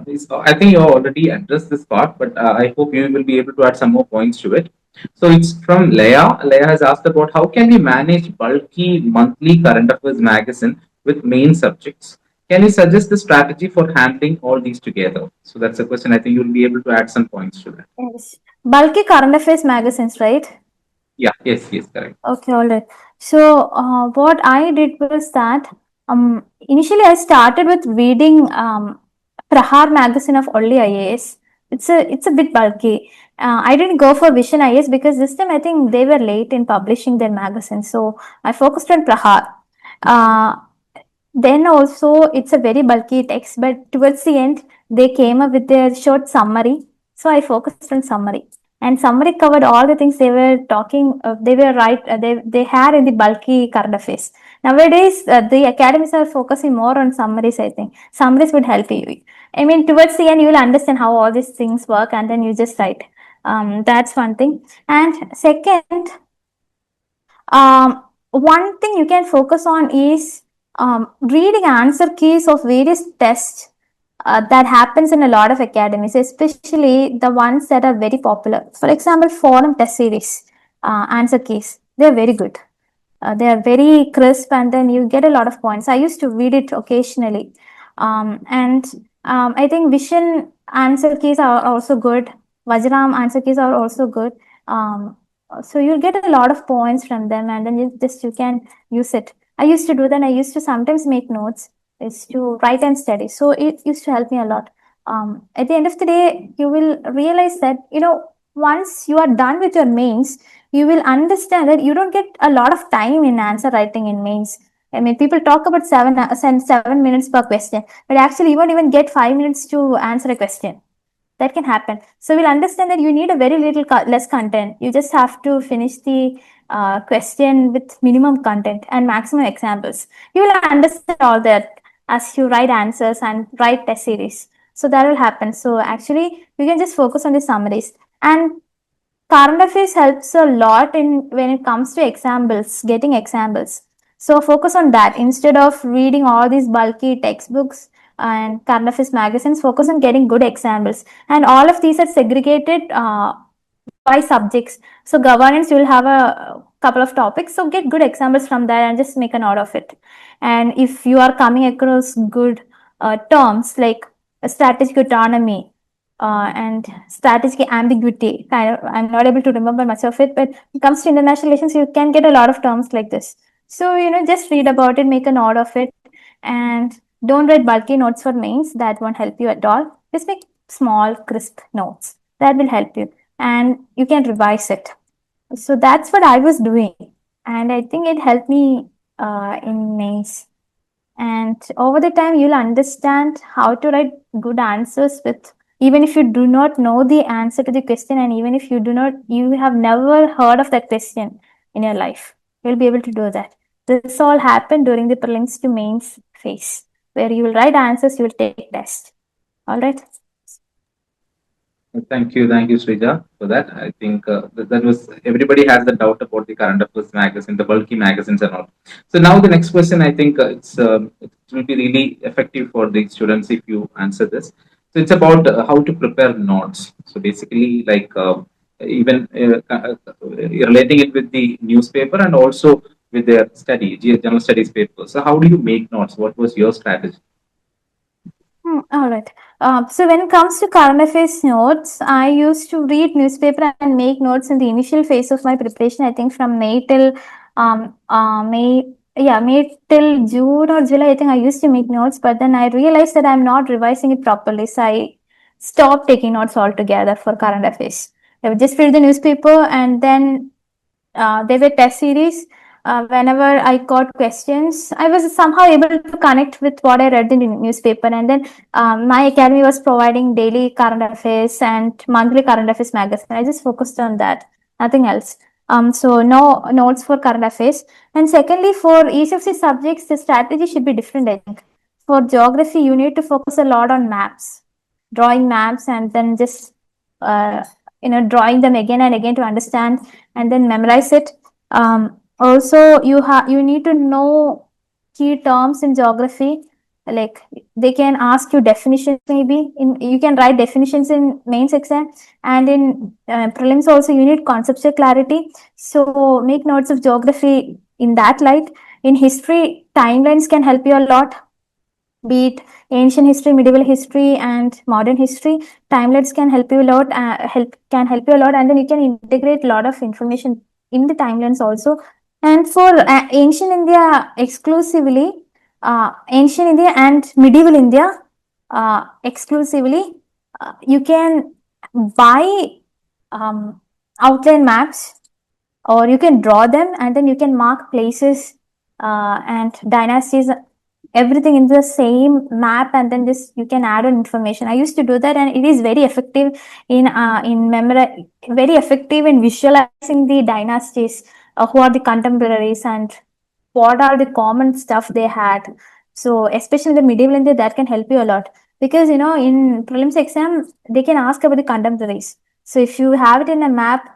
is I think you already addressed this part, but I hope you will be able to add some more points to it. So it's from Leah. Leah has asked about how can we manage bulky monthly current affairs magazine with main subjects? Can you suggest the strategy for handling all these together? So that's a question. I think you'll be able to add some points to that. Yes. Bulky current affairs magazines, right? Yeah, yes, yes, correct. Okay, all right. So, what I did was that initially I started with reading Prahar magazine of only IAS. It's a bit bulky. I didn't go for Vision IAS because this time I think they were late in publishing their magazine. So I focused on Prahar. Uh, then also it's a very bulky text, but towards the end they came up with their short summary. So I focused on summary, and summary covered all the things they were talking. They were right. They had in the bulky current affairs. Nowadays, the academies are focusing more on summaries. I think summaries would help you. I mean, towards the end, you will understand how all these things work, and then you just write. That's one thing. And second, one thing you can focus on is reading answer keys of various tests that happens in a lot of academies, especially the ones that are very popular. For example, forum test series answer keys, they're very good. They are very crisp, and then you get a lot of points. I used to read it occasionally. And I think Vision answer keys are also good. Vajram answer keys are also good. So you'll get a lot of points from them, and then you can use it. I used to do that. I used to sometimes make notes. I used to write and study. So it used to help me a lot. At the end of the day, you will realize that, once you are done with your mains, you will understand that you don't get a lot of time in answer writing in mains. I mean, people talk about 7 minutes per question, but actually, you won't even get 5 minutes to answer a question. That can happen. So we'll understand that you need a very little less content. You just have to finish the question with minimum content and maximum examples. You will understand all that as you write answers and write test series. So that will happen. So actually, you can just focus on the summaries. And current affairs helps a lot in when it comes to examples, getting examples. So focus on that instead of reading all these bulky textbooks and current affairs magazines. Focus on getting good examples, and all of these are segregated by subjects. So governance, you will have a couple of topics. So get good examples from there and just make a note of it. And if you are coming across good terms like strategic autonomy and strategic ambiguity, kind of, I'm not able to remember much of it, but when it comes to international relations, you can get a lot of terms like this. So, just read about it, make a note of it, and don't write bulky notes for mains. That won't help you at all. Just make small, crisp notes. That will help you, and you can revise it. So that's what I was doing, and I think it helped me in mains. And over the time, you'll understand how to write good answers with, even if you do not know the answer to the question, and even if you have never heard of that question in your life, you'll be able to do that. This all happened during the prelims to mains phase, where you will write answers, you will take test. All right. Thank you, Sreeja, for that. I think that was everybody has the doubt about the current affairs magazine, the bulky magazines and all. So now the next question, I think it will be really effective for the students if you answer this. So it's about how to prepare notes. So basically, like even relating it with the newspaper and also with their general studies paper. So how do you make notes? What was your strategy? All right. So when it comes to current affairs notes, I used to read newspaper and make notes in the initial phase of my preparation. I think from May till May till June or July. I think I used to make notes, but then I realized that I'm not revising it properly, so I stopped taking notes altogether for current affairs. I would just read the newspaper, and then they were test series. Whenever I got questions, I was somehow able to connect with what I read in the newspaper. And then my academy was providing daily current affairs and monthly current affairs magazine. I just focused on that, nothing else. So no notes for current affairs. And secondly, for each of the subjects, the strategy should be different, I think. For geography, you need to focus a lot on maps, drawing maps, and then just uh, drawing them again and again to understand and then memorize it. Also, you need to know key terms in geography. Like they can ask you definitions, maybe you can write definitions in mains exam, and in prelims also you need conceptual clarity. So make notes of geography in that light. In history, timelines can help you a lot. be it ancient history, medieval history, and modern history. Timelets can help you a lot. Help you a lot, and then you can integrate a lot of information in the timelines also. And for ancient India exclusively, ancient India and medieval India exclusively, you can buy outline maps, or you can draw them, and then you can mark places and dynasties, everything in the same map, and then just you can add on information. I used to do that, and it is very effective in memory, very effective in visualizing the dynasties, who are the contemporaries, and what are the common stuff they had. So especially the medieval India, that can help you a lot, because in prelims exam they can ask about the contemporaries. So if you have it in a map,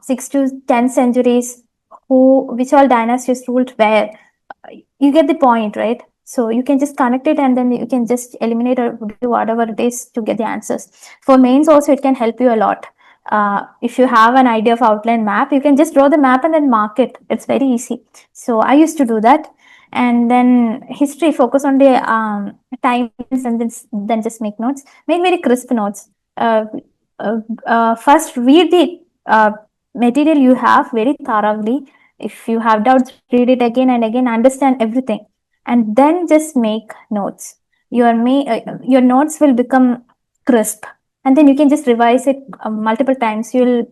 6 to 10 centuries, which all dynasties ruled where, you get the point, right? So you can just connect it, and then you can just eliminate or do whatever it is to get the answers. For mains also, it can help you a lot. If you have an idea of outline map, you can just draw the map and then mark it. It's very easy. So I used to do that. And then history, focus on the times, and then just make notes. Make very crisp notes. First read the material you have very thoroughly. If you have doubts, read it again and again, understand everything, and then just make notes. Your notes will become crisp, and then you can just revise it multiple times. It will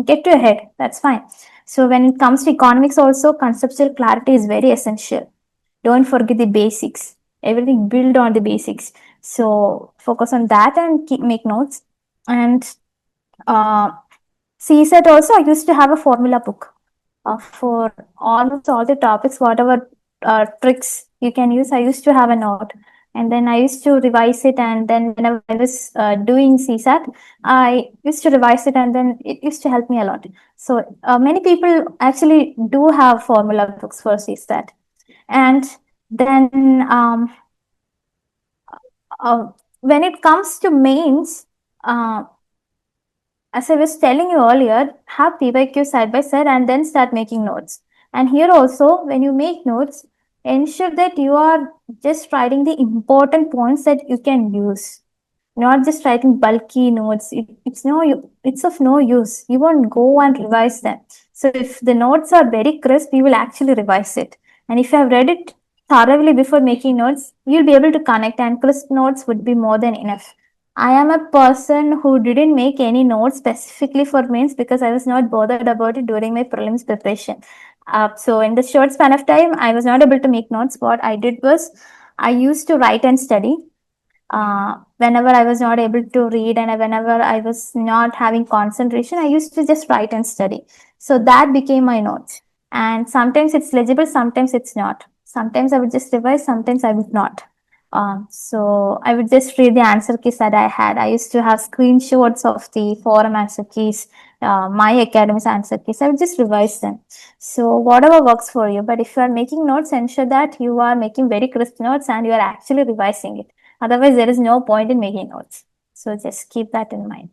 get to your head. That's fine. So when it comes to economics also, conceptual clarity is very essential. Don't forget the basics. Everything build on the basics. So focus on that and make notes. And CSET also, I used to have a formula book for almost all the topics, whatever tricks you can use. I used to have a note, and then I used to revise it. And then whenever I was doing CSAT, I used to revise it, and then it used to help me a lot. So many people actually do have formula books for CSAT. And then when it comes to mains, as I was telling you earlier, have PYQ side by side and then start making notes. And here also, when you make notes, ensure that you are just writing the important points that you can use, not just writing bulky notes. It's of no use. You won't go and revise them. So if the notes are very crisp, you will actually revise it. And if you have read it thoroughly before making notes, you'll be able to connect, and crisp notes would be more than enough. I am a person who didn't make any notes specifically for mains because I was not bothered about it during my prelims preparation. So in the short span of time, I was not able to make notes. What I did was, I used to write and study. Whenever I was not able to read, and whenever I was not having concentration, I used to just write and study. So that became my notes. And sometimes it's legible, sometimes it's not. Sometimes I would just revise, sometimes I would not. So I would just read the answer keys that I had. I used to have screenshots of the forum answer keys, my academy's answer keys. I would just revise them. So whatever works for you. But if you are making notes, ensure that you are making very crisp notes and you are actually revising it. Otherwise, there is no point in making notes. So just keep that in mind.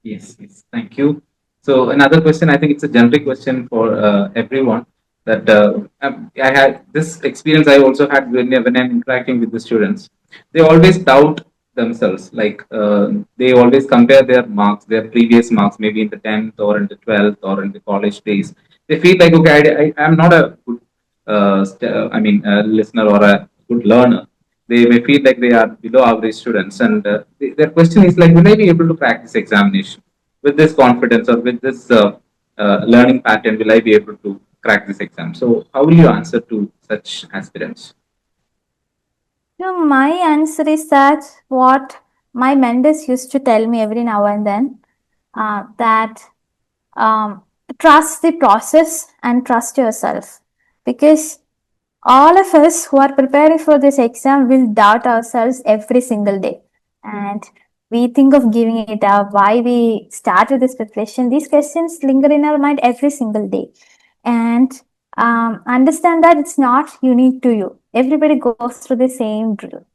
Yes, yes. Thank you. So another question, I think it's a generic question for everyone. That I had this experience. I also had when I'm interacting with the students. They always doubt themselves. Like they always compare their marks, their previous marks, maybe in the 10th or in the 12th or in the college days. They feel like, okay, I'm not a good, listener or a good learner. They may feel like they are below average students, and their question is like, will I be able to crack this examination with this confidence or with this learning pattern? Will I be able to crack this exam? So how will you answer to such aspirants? No, my answer is that what my mentors used to tell me every now and then, that trust the process and trust yourself, because all of us who are preparing for this exam will doubt ourselves every single day, and we think of giving it up. Why we started this preparation? These questions linger in our mind every single day, and understand that it's not unique to you. Everybody goes through the same drill.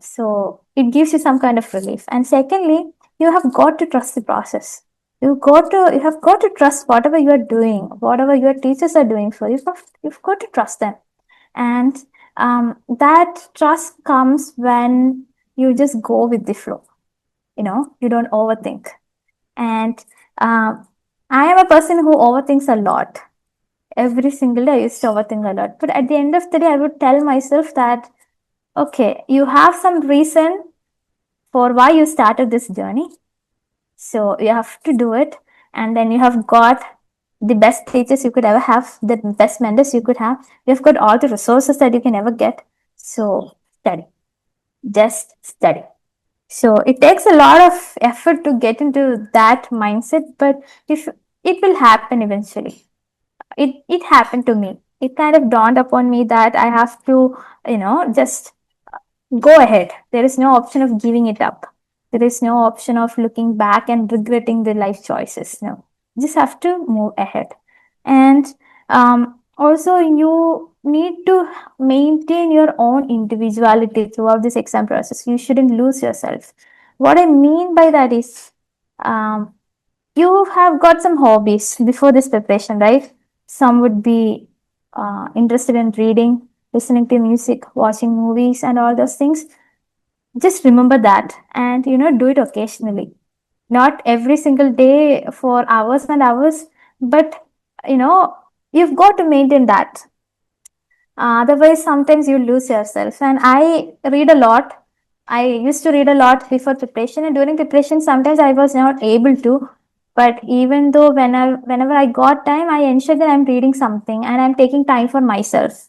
So it gives you some kind of relief. And secondly, you have got to trust the process. You have got to trust whatever you are doing, whatever your teachers are doing for you. You've got to trust them. And that trust comes when you just go with the flow. You don't overthink. And I am a person who overthinks a lot. Every single day I used to overthink a lot. But at the end of the day, I would tell myself that, okay, you have some reason for why you started this journey. So you have to do it. And then you have got the best teachers you could ever have, the best mentors you could have. You've got all the resources that you can ever get. So study, just study. So it takes a lot of effort to get into that mindset, but if it will happen eventually. It happened to me. It kind of dawned upon me that I have to, just go ahead. There is no option of giving it up. There is no option of looking back and regretting the life choices. No, you just have to move ahead. And also, you need to maintain your own individuality throughout this exam process. You shouldn't lose yourself. What I mean by that is, um, you have got some hobbies before this preparation, right? Some would be interested in reading, listening to music, watching movies, and all those things. Just remember that, and do it occasionally. Not every single day for hours and hours, but you know, you've got to maintain that. Otherwise, sometimes you lose yourself. And I read a lot. I used to read a lot before preparation, and during preparation, sometimes I was not able to. But even though whenever I got time, I ensure that I'm reading something and I'm taking time for myself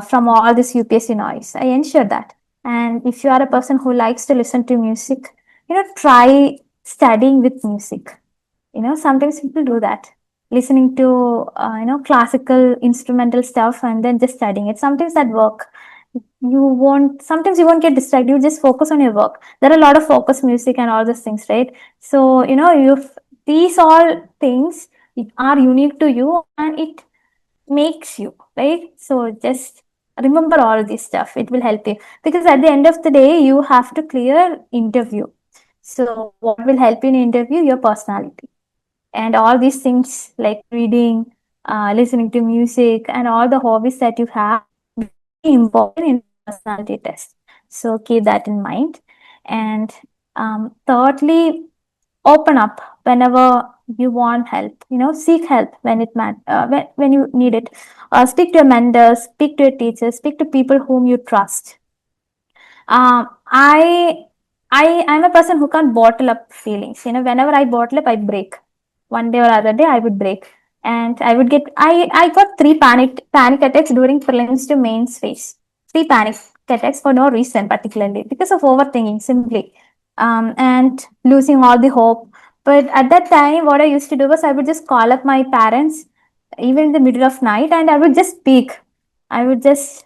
from all this UPSC noise. I ensure that. And if you are a person who likes to listen to music, try studying with music. Sometimes people do that, listening to classical instrumental stuff and then just studying it. Sometimes that work. Sometimes you won't get distracted. You just focus on your work. There are a lot of focus music and all those things, right? So you these all things are unique to you and it makes you, right? So just remember all this stuff. It will help you because at the end of the day, you have to clear interview. So what will help you in interview? Your personality and all these things like reading, listening to music, and all the hobbies that you have very important in personality test. So keep that in mind. And thirdly, open up whenever you want help. Seek help when when you need it. Speak to your mentors, speak to your teachers, speak to people whom you trust. um, I I'm a person who can't bottle up feelings. Whenever I bottle up, I break. One day or other day, I would break, and I would get. I got three panic attacks during prelims to mains phase. Three panic attacks for no reason, particularly because of overthinking, simply, and losing all the hope. But at that time, what I used to do was I would just call up my parents, even in the middle of night, and I would just speak. I would just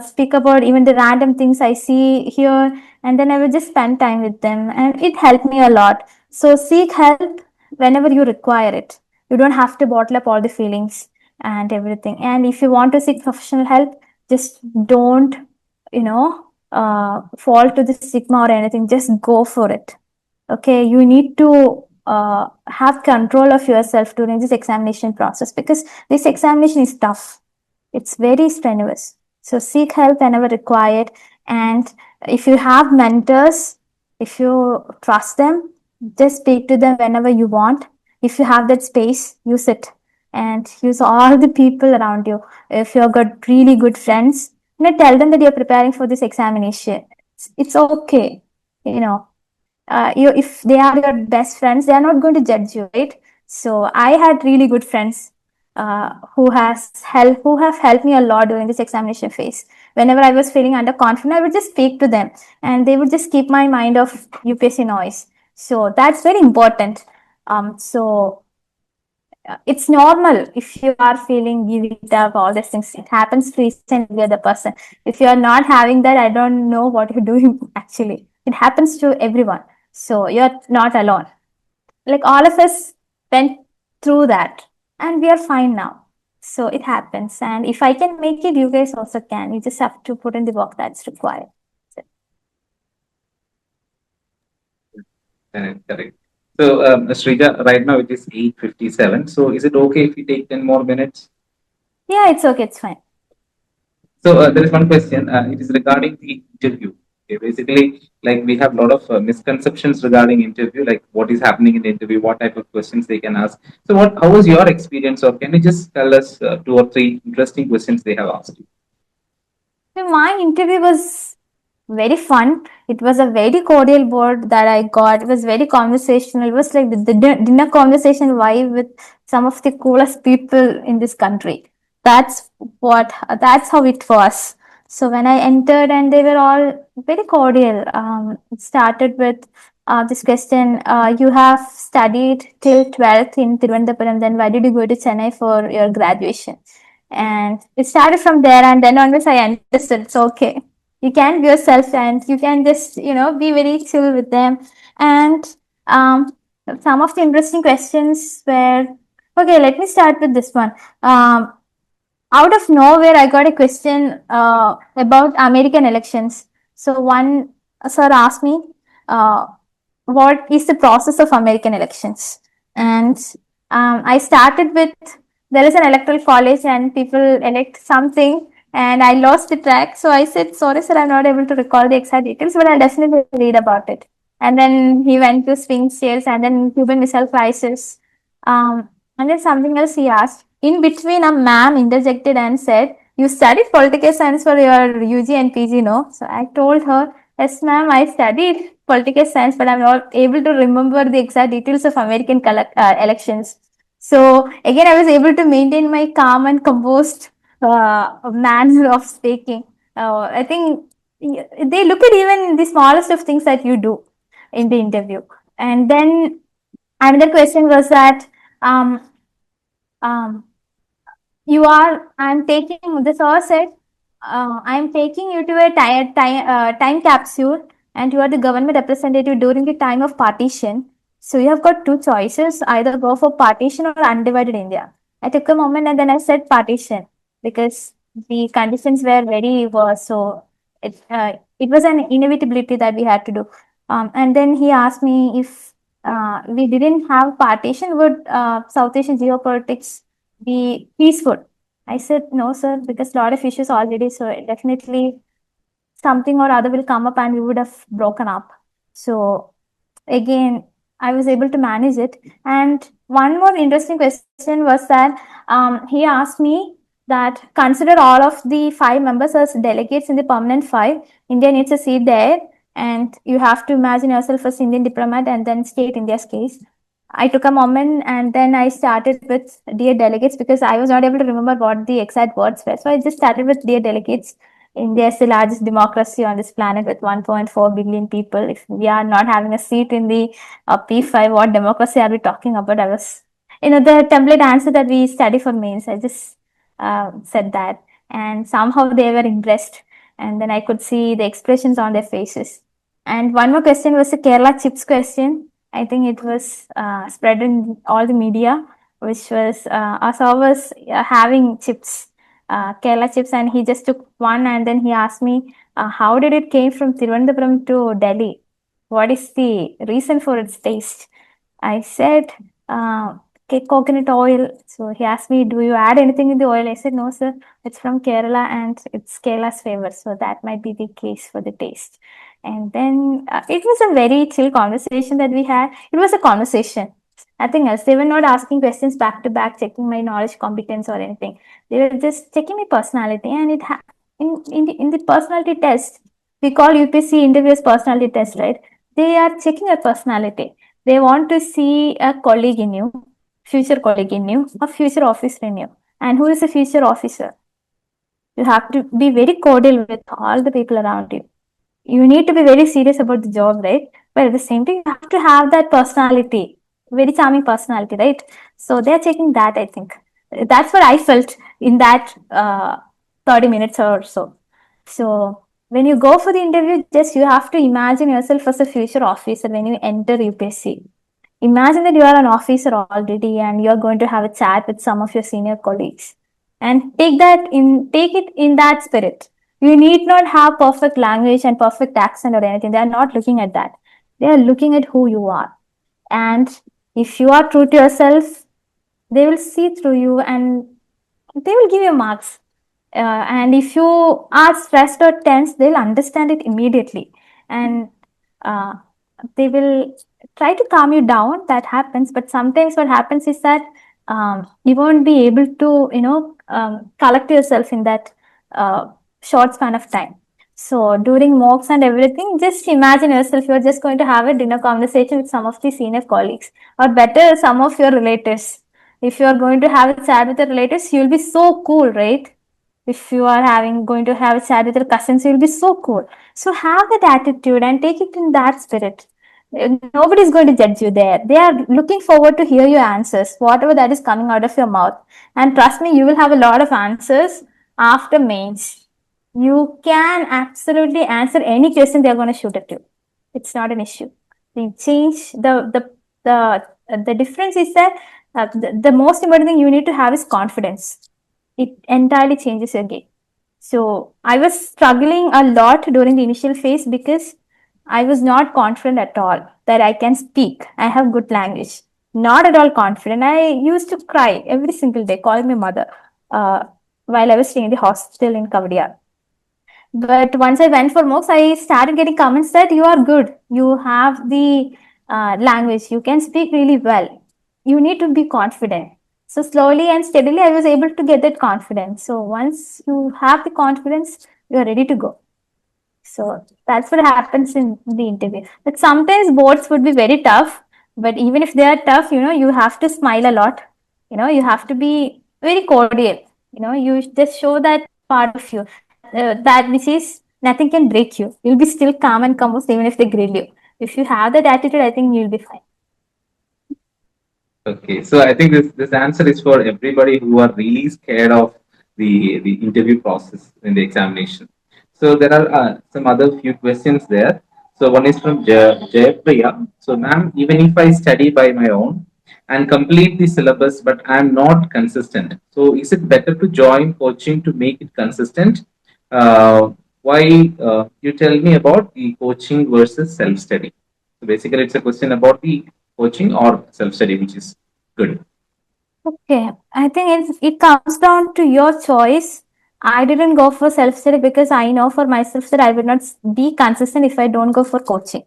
speak about even the random things I see here, and then I would just spend time with them, and it helped me a lot. So seek help whenever you require it. You don't have to bottle up all the feelings and everything. And if you want to seek professional help, just don't, fall to the stigma or anything. Just go for it. Okay, you need to have control of yourself during this examination process because this examination is tough. It's very strenuous. So seek help whenever required. And if you have mentors, if you trust them, just speak to them whenever you want. If you have that space, use it and use all the people around you. If you've got really good friends, tell them that you're preparing for this examination. It's okay. You know, if they are your best friends, they are not going to judge you, right? So I had really good friends who have helped me a lot during this examination phase. Whenever I was feeling underconfident, I would just speak to them and they would just keep my mind off UPSC noise. So that's very important. So it's normal if you are feeling giving it up, all these things. It happens to each and every other person. If you are not having that, I don't know what you're doing actually. It happens to everyone. So you're not alone. Like all of us went through that and we are fine now. So it happens. And if I can make it, you guys also can. You just have to put in the work that's required. Correct, correct. So, Srija, right now it is 8:57. So, is it okay if we take 10 more minutes? Yeah, it's okay. It's fine. So there is one question. It is regarding the interview. Okay, basically, like we have a lot of misconceptions regarding interview, like what is happening in the interview, what type of questions they can ask. So, how was your experience, or can you just tell us two or three interesting questions they have asked you? So my interview was very fun. It was a very cordial board that I got. It was very conversational. It was like the dinner conversation vibe with some of the coolest people in this country. That's that's how it was. So when I entered, and they were all very cordial. It started with this question: You have studied till 12th in Thiruvananthapuram. Then why did you go to Chennai for your graduation? And it started from there, and then onwards I understood it's okay. You can be yourself, and you can just be very chill with them. And um, some of the interesting questions were, okay, let me start with this one. Out of nowhere, I got a question about American elections. So one sir asked me, uh, "What is the process of American elections?" And I started with, there is an electoral college and people elect something, and I lost the track. So I said, "Sorry, sir, I'm not able to recall the exact details, but I'll definitely read about it." And then he went to swing states and then Cuban Missile Crisis. And then something else he asked. In between, a ma'am interjected and said, "You studied political science for your UG and PG, no?" So I told her, "Yes, ma'am, I studied political science, but I'm not able to remember the exact details of American elections." So again, I was able to maintain my calm and composed manner of speaking. I think they look at even the smallest of things that you do in the interview. And then another question was that um, um, I'm taking, the sir said, I'm taking you to a time capsule, and you are the government representative during the time of partition. So you have got two choices, either go for partition or undivided India. I took a moment and then I said partition because the conditions were very worse. So it was an inevitability that we had to do. And then he asked me if we didn't have partition, would South Asian geopolitics be peaceful? I said, "No, sir, because a lot of issues already, so definitely something or other will come up and we would have broken up." So again, I was able to manage it. And one more interesting question was that he asked me that consider all of the five members as delegates in the permanent five. India needs a seat there, and you have to imagine yourself as Indian diplomat and then state India's case. I took a moment and then I started with dear delegates because I was not able to remember what the exact words were. So I just started with dear delegates. India is the largest democracy on this planet with 1.4 billion people. If we are not having a seat in the P5, what democracy are we talking about? I was, the template answer that we study for mains, I just said that. And somehow they were impressed. And then I could see the expressions on their faces. And one more question was a Kerala chips question. I think it was spread in all the media, which was Asa was having chips, Kerala chips, and he just took one and then he asked me, "How did it came from Thiruvananthapuram to Delhi? What is the reason for its taste?" I said, coconut oil. So he asked me, "Do you add anything in the oil?" I said, "No, sir. It's from Kerala and it's Kerala's flavor. So that might be the case for the taste." And then it was a very chill conversation that we had. It was a conversation, nothing else. They were not asking questions back to back, checking my knowledge, competence, or anything. They were just checking my personality. And in the personality test, we call UPSC interviews personality test, right? They are checking your personality. They want to see a colleague in you, future colleague in you, a future officer in you. And who is a future officer? You have to be very cordial with all the people around you. You need to be very serious about the job, right? But at the same time, you have to have that personality, very charming personality, right? So they're checking that, I think. That's what I felt in that 30 minutes or so. So when you go for the interview, just you have to imagine yourself as a future officer when you enter UPSC. Imagine that you are an officer already and you are going to have a chat with some of your senior colleagues, and take it in that spirit. You need not have perfect language and perfect accent or anything. They are not looking at that. They are looking at who you are. And if you are true to yourself, they will see through you and they will give you marks. And if you are stressed or tense, they'll understand it immediately, and uh, they will try to calm you down. That happens, but sometimes what happens is that you won't be able to, collect yourself in that uh, short span of time. So during mocks and everything, just imagine yourself, you're just going to have a dinner conversation with some of the senior colleagues, or better, some of your relatives. If you are going to have a chat with your relatives, you'll be so cool, right? If you are having going to have a chat with your cousins, you'll be so cool. So have that attitude and take it in that spirit. Nobody's going to judge you there. They are looking forward to hear your answers, whatever that is coming out of your mouth. And trust me, you will have a lot of answers after mains. You can absolutely answer any question they're going to shoot at you. It's not an issue. They change the difference is that the most important thing you need to have is confidence. It entirely changes your game. So I was struggling a lot during the initial phase because I was not confident at all that I can speak. I have good language. Not at all confident. I used to cry every single day, calling my mother uh, while I was staying in the hospital in Kavadiya. But once I went for mocks, I started getting comments that you are good. You have the language. You can speak really well. You need to be confident. So slowly and steadily, I was able to get that confidence. So once you have the confidence, you are ready to go. So that's what happens in the interview. But sometimes boards would be very tough. But even if they are tough, you have to smile a lot. You have to be very cordial. You just show that part of you, that which is nothing can break you. You'll be still calm and composed even if they grill you. If you have that attitude, I think you'll be fine. Okay, so I think this answer is for everybody who are really scared of the interview process in the examination. So there are some other few questions there. So one is from Jayapriya. So ma'am, even if I study by my own and complete the syllabus, but I'm not consistent. So is it better to join coaching to make it consistent? Why you tell me about the coaching versus self study? So basically, it's a question about the coaching or self study, which is good. Okay, I think it comes down to your choice. I didn't go for self study because I know for myself that I will not be consistent if I don't go for coaching.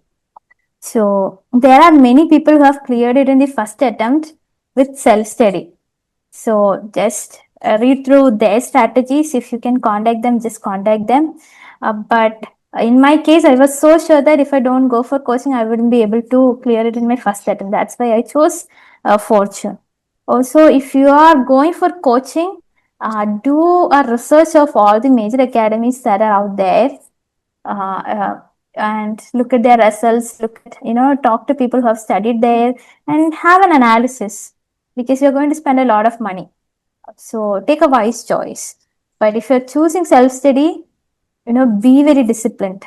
So there are many people who have cleared it in the first attempt with self study. So just read through their strategies. If you can contact them, just contact them. But in my case, I was so sure that if I don't go for coaching, I wouldn't be able to clear it in my first attempt. That's why I chose fortune. Also, if you are going for coaching, do a research of all the major academies that are out there. Uh, uh, and look at their results, talk to people who have studied there and have an analysis, because you're going to spend a lot of money. So take a wise choice. But if you're choosing self-study, be very disciplined.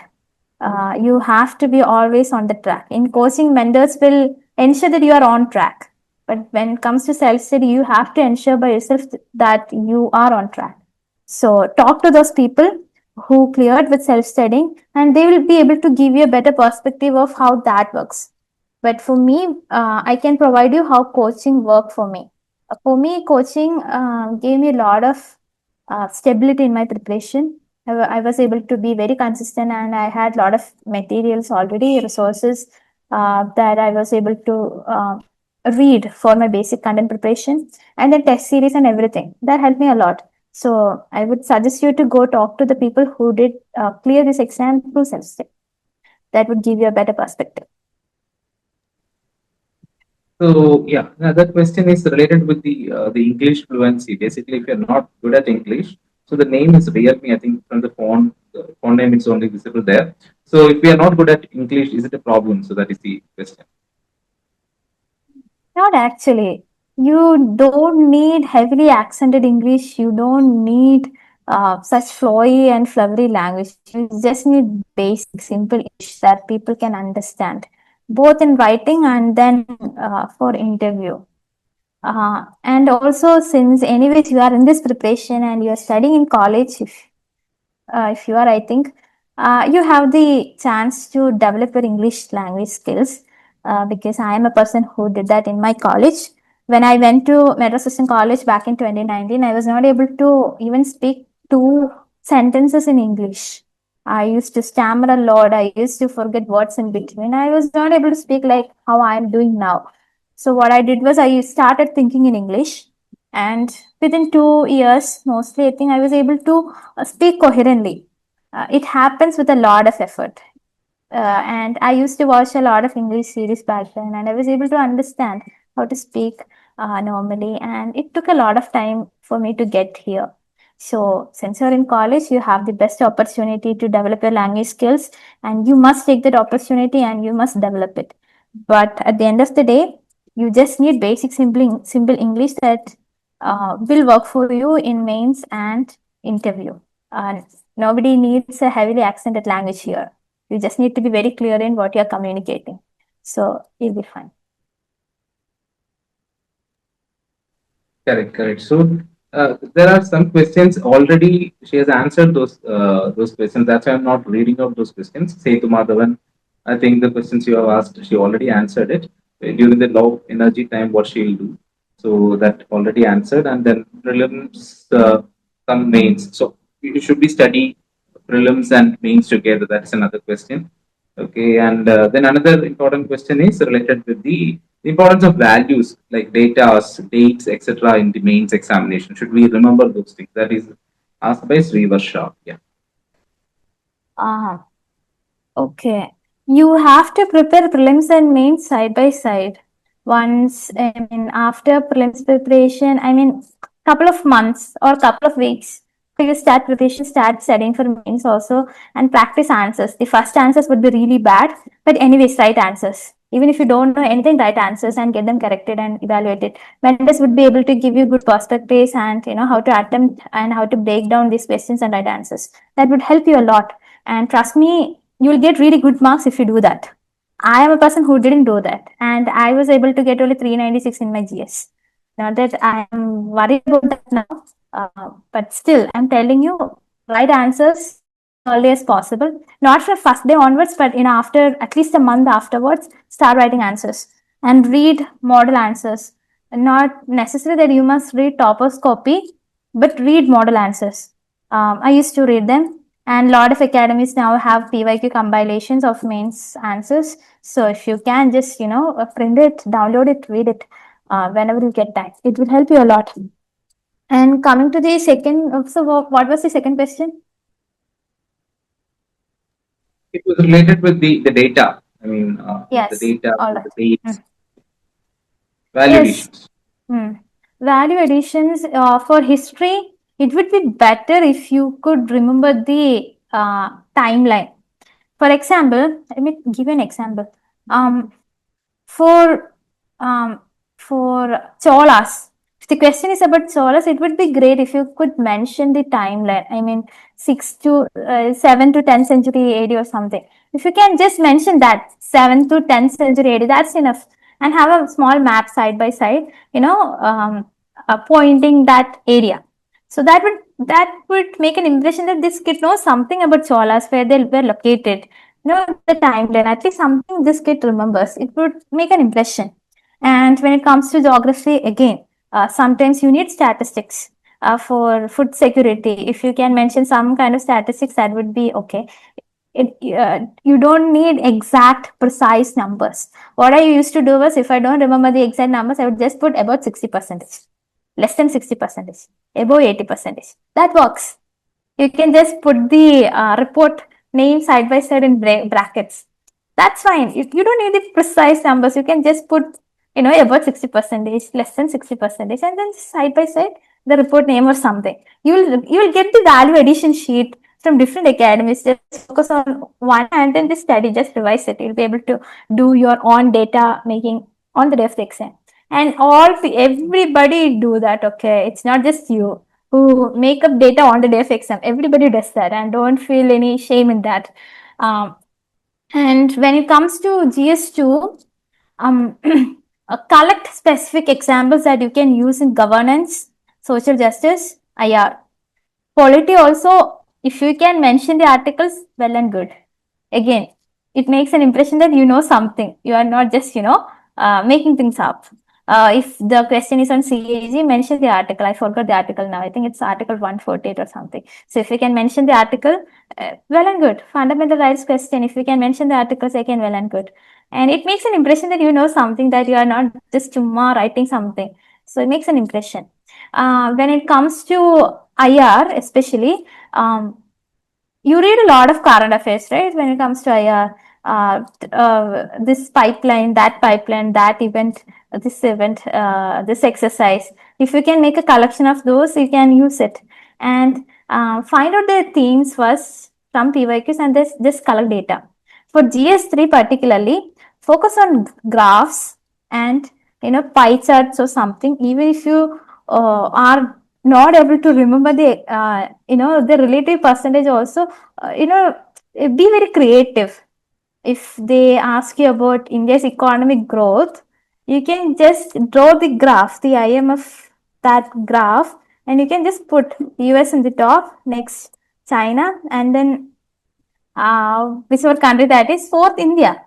You have to be always on the track. In coaching, mentors will ensure that you are on track. But when it comes to self-study, you have to ensure by yourself that you are on track. So talk to those people who cleared with self-studying, and they will be able to give you a better perspective of how that works. But for me, I can provide you how coaching worked for me. For me, coaching gave me a lot of stability in my preparation. I was able to be very consistent, and I had a lot of materials already, resources that I was able to read for my basic content preparation, and then test series and everything. That helped me a lot. So I would suggest you to go talk to the people who did clear this exam through self-study. That would give you a better perspective. So yeah, another question is related with the English fluency. Basically, if you're not good at English, so the name is Realme. I think from the phone name is only visible there. So if we are not good at English, is it a problem? So that is the question. Not actually. You don't need heavily accented English. You don't need such flowy and flowery language. You just need basic, simple English that people can understand, both in writing and then for interview. And also, since anyways you are in this preparation and you are studying in college, if you are, I think, you have the chance to develop your English language skills, because I am a person who did that in my college. When I went to Metro System College back in 2019, I was not able to even speak two sentences in English. I used to stammer a lot. I used to forget words in between. I was not able to speak like how I'm doing now. So what I did was I started thinking in English, and within 2 years, mostly, I think I was able to speak coherently. It happens with a lot of effort. And I used to watch a lot of English series back then, and I was able to understand how to speak normally. And it took a lot of time for me to get here. So, since you're in college, you have the best opportunity to develop your language skills, and you must take that opportunity and you must develop it. But at the end of the day, you just need basic simple English that will work for you in mains and interview. And nobody needs a heavily accented language here. You just need to be very clear in what you're communicating. So you'll be fine. Correct, correct. So there are some questions already. She has answered those questions. That's why I'm not reading out those questions. Say to Madhavan, I think the questions you have asked, she already answered it during the low energy time. What she'll do, so that already answered. And then prelims, some mains. So you should be study prelims and mains together. That's another question. Okay, and then another important question is related with the importance of values like data, dates, etc. in the mains examination. Should we remember those things? That is asked by Srivarsha. Yeah. Ah, okay. You have to prepare prelims and mains side by side. Once, I mean, after prelims preparation, I mean, couple of months or couple of weeks, you start preparation, start studying for mains also, and practice answers. The first answers would be really bad, but anyways, write answers. Even if you don't know anything, write answers and get them corrected and evaluated. Mentors would be able to give you good perspectives and how to attempt and how to break down these questions and write answers. That would help you a lot. And trust me, you will get really good marks if you do that. I am a person who didn't do that, and I was able to get only 396 in my GS. Not that I am worried about that now, but still, I'm telling you, write answers as early as possible. Not from first day onwards, but after at least a month afterwards, start writing answers and read model answers. Not necessary that you must read topper's copy, but read model answers. I used to read them, and a lot of academies now have PYQ compilations of mains answers. So if you can just print it, download it, read it whenever you get time, it will help you a lot. And coming to the second, so what was the second question? It was related with the data. I mean, the Yes, data, all the right. dates, value Yes. additions. Hmm. Value additions for history, it would be better if you could remember the timeline. For example, let me give you an example. Um, for for Cholas, if the question is about Cholas, it would be great if you could mention the timeline. I mean, 7 to 10th century AD or something. If you can just mention that 7th to 10th century AD, that's enough. And have a small map side by side, pointing that area. So that would make an impression that this kid knows something about Cholas, where they were located, the timeline, at least something this kid remembers. It would make an impression. And when it comes to geography, again, sometimes you need statistics for food security. If you can mention some kind of statistics, that would be okay. You don't need exact, precise numbers. What I used to do was, if I don't remember the exact numbers, I would just put about 60%, less than 60%, above 80%. That works. You can just put the report name side by side in brackets. That's fine. You don't need the precise numbers. You can just put, about 60%, less than 60%, and then side by side the report name or something. You will get the value addition sheet from different academies. Just focus on one and then just study, just revise it. You'll be able to do your own data making on the day of the exam. And everybody do that, okay? It's not just you who make up data on the day of exam. Everybody does that, and don't feel any shame in that. Um, and when it comes to GS2, collect specific examples that you can use in governance, social justice, IR. Polity also, if you can mention the articles, well and good. Again, it makes an impression that you know something. You are not just, making things up. If the question is on CAG, mention the article. I forgot the article now. I think it's article 148 or something. So if you can mention the article, well and good. Fundamental rights question, if you can mention the article second, well and good. And it makes an impression that you know something, that you are not just writing something. So it makes an impression. When it comes to IR, especially, you read a lot of current affairs, right? When it comes to IR, this pipeline, that event, this event, this exercise. If you can make a collection of those, you can use it and find out the themes first from PYQs and just collect data. For GS3 particularly, focus on graphs and pie charts or something. Even if you are not able to remember the the relative percentage also, be very creative. If they ask you about India's economic growth, you can just draw the graph, the IMF, that graph, and you can just put US in the top, next China, and then whichever country that is, fourth India.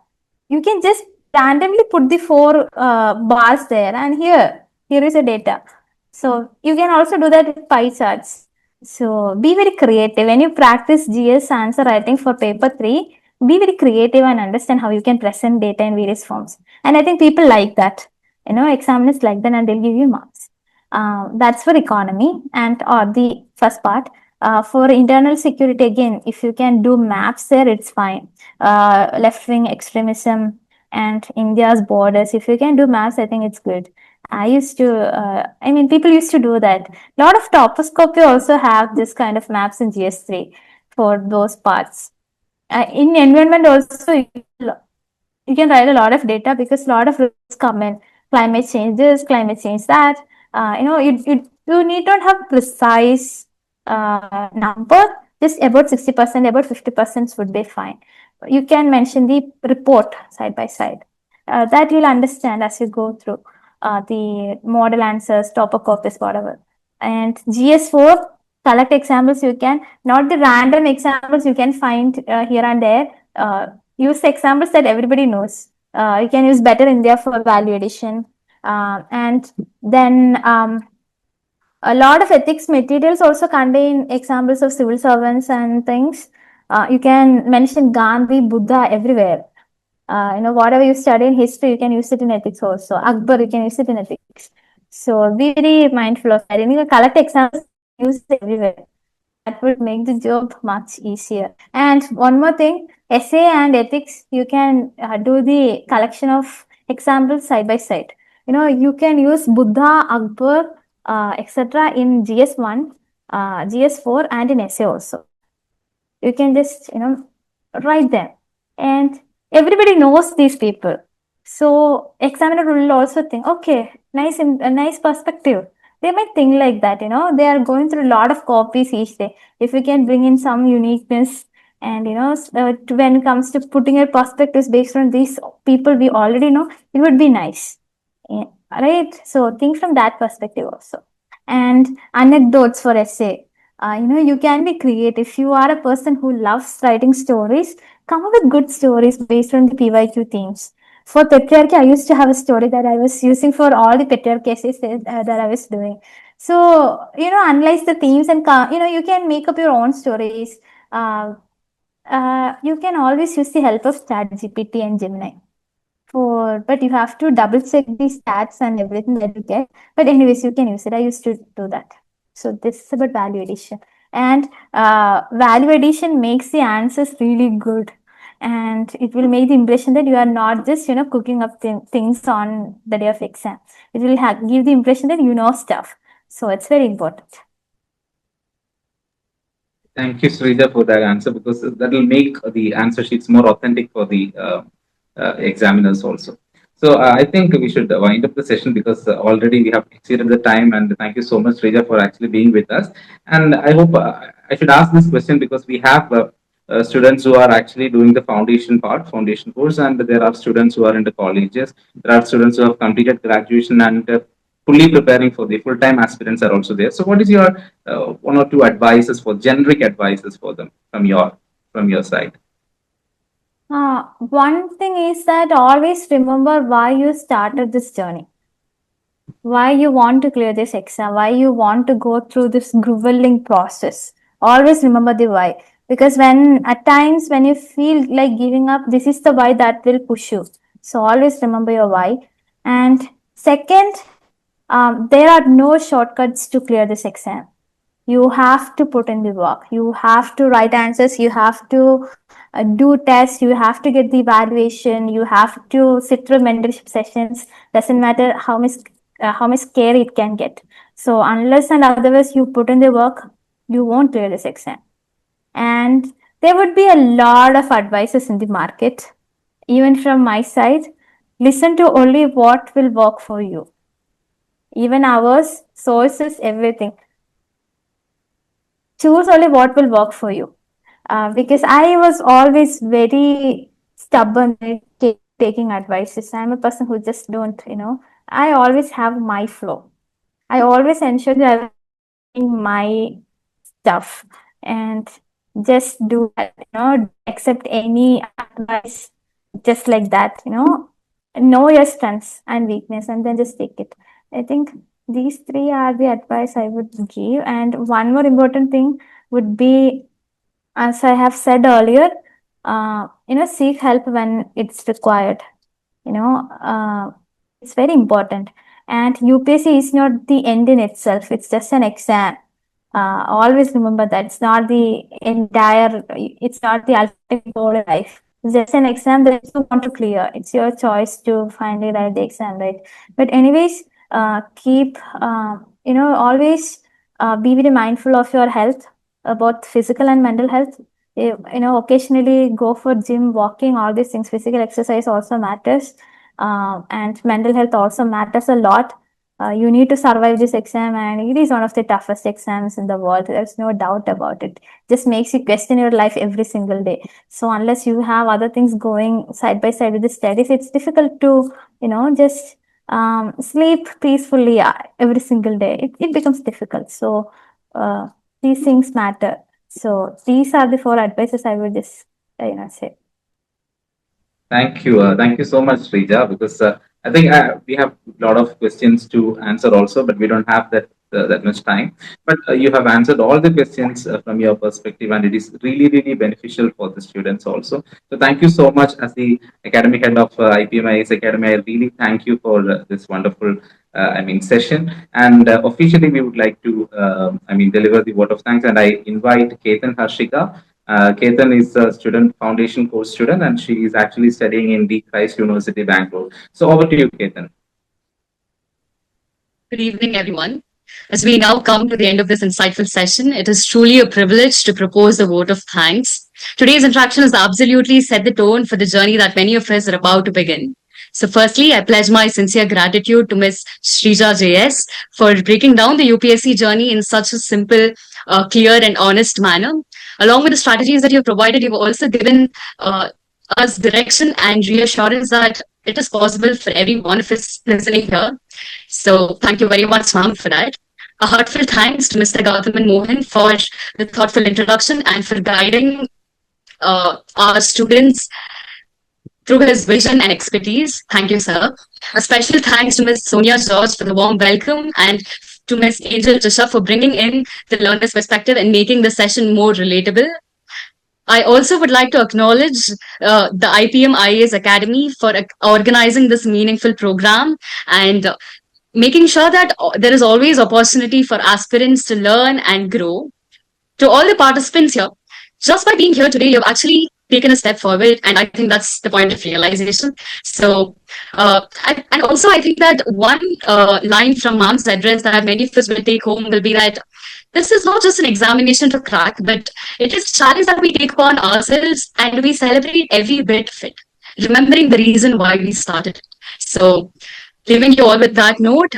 You can just randomly put the four bars there, and here is the data. So you can also do that with pie charts. So be very creative when you practice GS answer writing for paper 3. Be very creative and understand how you can present data in various forms. And I think people like that. Examiners like that, and they'll give you marks. That's for economy and the first part. For internal security, again, if you can do maps there, it's fine. Left wing extremism and India's borders, if you can do maps, I think it's good. People used to do that. A lot of toposcopy also have this kind of maps in GS3 for those parts. In environment also, you can write a lot of data because a lot of risks come in. Climate change this, climate change that. You need not have precise number. Just about 60%, about 50% would be fine. You can mention the report side by side. That you'll understand as you go through the model answers, topocopies, whatever. And GS4, collect examples you can, not the random examples you can find here and there. Use examples that everybody knows. You can use Better India for value addition. And then a lot of ethics materials also contain examples of civil servants and things. You can mention Gandhi, Buddha everywhere. Whatever you study in history, you can use it in ethics also. Akbar, you can use it in ethics. So be very mindful of that. You can collect examples, use it everywhere. That would make the job much easier. And one more thing, essay and ethics, you can do the collection of examples side by side. You can use Buddha, Akbar, etc. in GS1, GS4, and in essay also. You can just write them, and everybody knows these people. So examiner will also think, okay, nice perspective. They might think like that. They are going through a lot of copies each day. If we can bring in some uniqueness, and when it comes to putting your perspectives based on these people we already know, it would be nice. Yeah, right? So think from that perspective also. And anecdotes for essay. You can be creative. If you are a person who loves writing stories, come up with good stories based on the PYQ themes. For patriarchy, I used to have a story that I was using for all the patriarchy cases that I was doing. So, analyze the themes and, you can make up your own stories. You can always use the help of ChatGPT and Gemini. But you have to double check the stats and everything that you get. But anyways, you can use it. I used to do that. So this is about value addition. And value addition makes the answers really good. And it will make the impression that you are not just, cooking up things on the day of exam. It will give the impression that you know stuff. So it's very important. Thank you, Sreeja, for that answer, because that will make the answer sheets more authentic for the examiners also. So I think we should wind up the session because already we have exceeded the time. And thank you so much, Sreeja, for actually being with us. And I hope I should ask this question because we have students who are actually doing the foundation course, and there are students who are in the colleges. There are students who have completed graduation and fully preparing for the full-time aspirants are also there. So, what is your one or two advices for generic advices for them from your side? One thing is that always remember why you started this journey. why you want to clear this exam, why you want to go through this grueling process. Always remember the why. Because when at times when you feel like giving up, this is the why that will push you. So always remember your why. And second, there are no shortcuts to clear this exam. You have to put in the work. You have to write answers. You have to do tests. You have to get the evaluation. You have to sit through mentorship sessions. Doesn't matter how much scary it can get. So unless and otherwise you put in the work, you won't clear this exam. And there would be a lot of advices in the market. Even from my side, listen to only what will work for you. Even ours, sources, everything. Choose only what will work for you. Because I was always very stubborn taking advices. I'm a person who just don't, I always have my flow. I always ensure that I will be doing my stuff and just do that, don't accept any advice just like that, know your strengths and weakness and then just take it. I think these three are the advice I would give. And one more important thing would be, as I have said earlier, seek help when it's required. You know, it's very important. And UPSC is not the end in itself; it's just an exam. Always remember that it's not the entire. It's not the ultimate goal in life. It's just an exam that you want to clear. It's your choice to finally write the exam, right? But anyways, keep always be very mindful of your health, both physical and mental health. Occasionally go for gym, walking, all these things. Physical exercise also matters, and mental health also matters a lot. You need to survive this exam, and it is one of the toughest exams in the world. There's no doubt about it. Just makes you question your life every single day. So unless you have other things going side by side with the studies, it's difficult to just sleep peacefully every single day. It becomes difficult. So these things matter. So these are the four advices I would just say. Thank you. Thank you so much, Sreeja, because I think we have a lot of questions to answer also, but we don't have that much time. But you have answered all the questions from your perspective, and it is really, really beneficial for the students also. So thank you so much as the academic head of IPM IAS Academy. I really thank you for this wonderful, session. And officially, we would like to, deliver the vote of thanks. And I invite Ketan Harshika. Ketan is a student foundation course student, and she is actually studying in the Christ University, Bangalore. So over to you, Ketan. Good evening, everyone. As we now come to the end of this insightful session, it is truly a privilege to propose a vote of thanks. Today's interaction has absolutely set the tone for the journey that many of us are about to begin. So, firstly, I pledge my sincere gratitude to Ms. Sreeja JS for breaking down the UPSC journey in such a simple, clear, and honest manner. Along with the strategies that you've provided, you've also given us direction and reassurance that it is possible for every one of us listening here. So thank you very much, ma'am, for that. A heartfelt thanks to Mr. Gautam and Mohan for the thoughtful introduction and for guiding our students through his vision and expertise. Thank you, sir. A special thanks to Ms. Sonia George for the warm welcome and to Ms. Angel Trisha for bringing in the learner's perspective and making the session more relatable. I also would like to acknowledge the IPM IAS Academy for organizing this meaningful program and making sure that there is always opportunity for aspirants to learn and grow. To all the participants here, just by being here today, you've actually taken a step forward, and I think that's the point of realization. So, and also I think that one line from Mom's address that many of us will take home will be that this is not just an examination to crack, but it is a challenge that we take upon ourselves and we celebrate every bit of it, remembering the reason why we started. So, leaving you all with that note,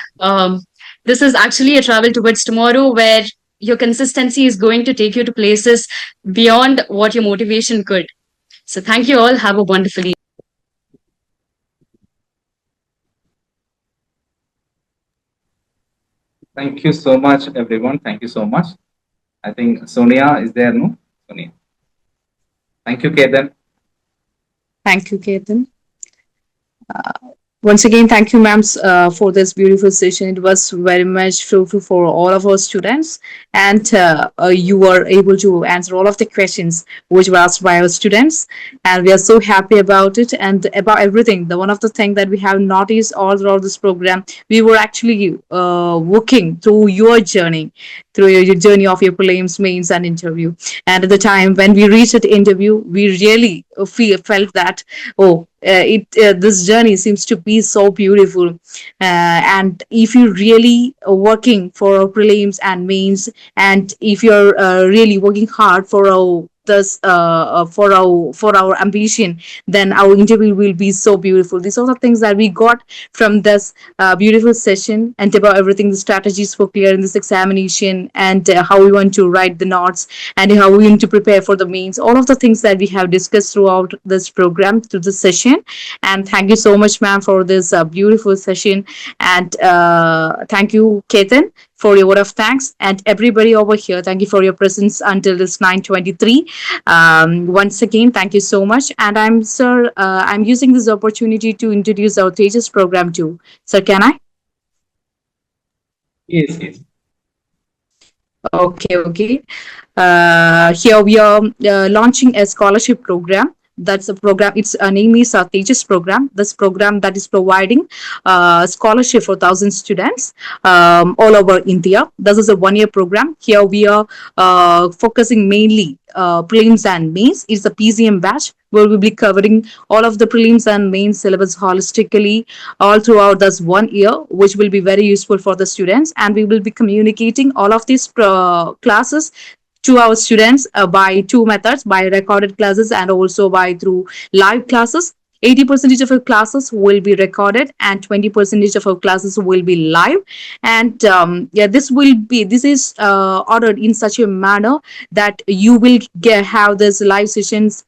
this is actually a travel towards tomorrow where your consistency is going to take you to places beyond what your motivation could. So, thank you all. Have a wonderful evening. Thank you so much, everyone. Thank you so much. I think Sonia is there, no? Sonia. Thank you, Ketan. Thank you, Ketan. Once again, thank you, ma'am, for this beautiful session. It was very much fruitful for all of our students, and you were able to answer all of the questions which were asked by our students, and we are so happy about it and about everything. The one of the thing that we have noticed all throughout this program, we were actually working through your journey, through your journey of your prelims, mains, and interview. And at the time when we reached the interview, we really felt that, oh, it this journey seems to be so beautiful, and if you really working for our prelims and mains, and if you're really working hard for our this for our ambition, then our interview will be so beautiful. These are the things that we got from this beautiful session, and about everything, the strategies for clearing this examination, and how we want to write the notes, and how we want to prepare for the mains. All of the things that we have discussed throughout this program, through the session. And thank you so much, ma'am, for this beautiful session. And thank you, Ketan, for your word of thanks, and everybody over here, thank you for your presence until this 9:23. Once again, thank you so much. And I'm using this opportunity to introduce our TEJAS program too. Sir, can I? Yes, yes. Okay, okay. Here we are launching a scholarship program. That's a program. Its name is Tejas program. This program that is providing scholarship for 1,000 students all over India. This is a one-year program. Here we are focusing mainly prelims and mains. It's a PCM batch where we'll be covering all of the prelims and main syllabus holistically all throughout this 1 year, which will be very useful for the students. And we will be communicating all of these classes to our students by two methods, by recorded classes and also by through live classes. 80% of our classes will be recorded and 20% of our classes will be live. And yeah, this is ordered in such a manner that you will have this live sessions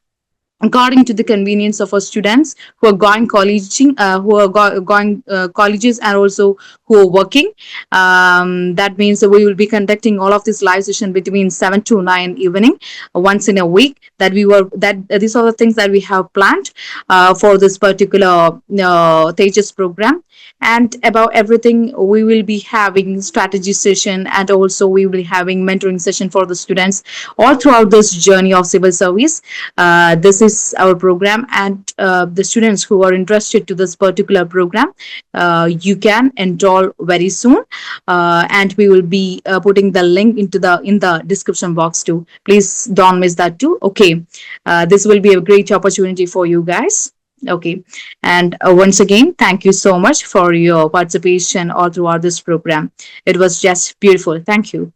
according to the convenience of our students who are going colleging, who are going colleges, and also who are working. That means that we will be conducting all of this live session between 7 to 9 evening, once in a week. That we were that these are the things that we have planned for this particular Tejas program. And about everything, we will be having strategy session, and also we will be having mentoring session for the students all throughout this journey of civil service. This is our program, and the students who are interested to this particular program, you can enroll very soon, and we will be putting the link in the description box too. Please don't miss that too. Okay, this will be a great opportunity for you guys. Okay, and once again, thank you so much for your participation all throughout this program. It was just beautiful. Thank you.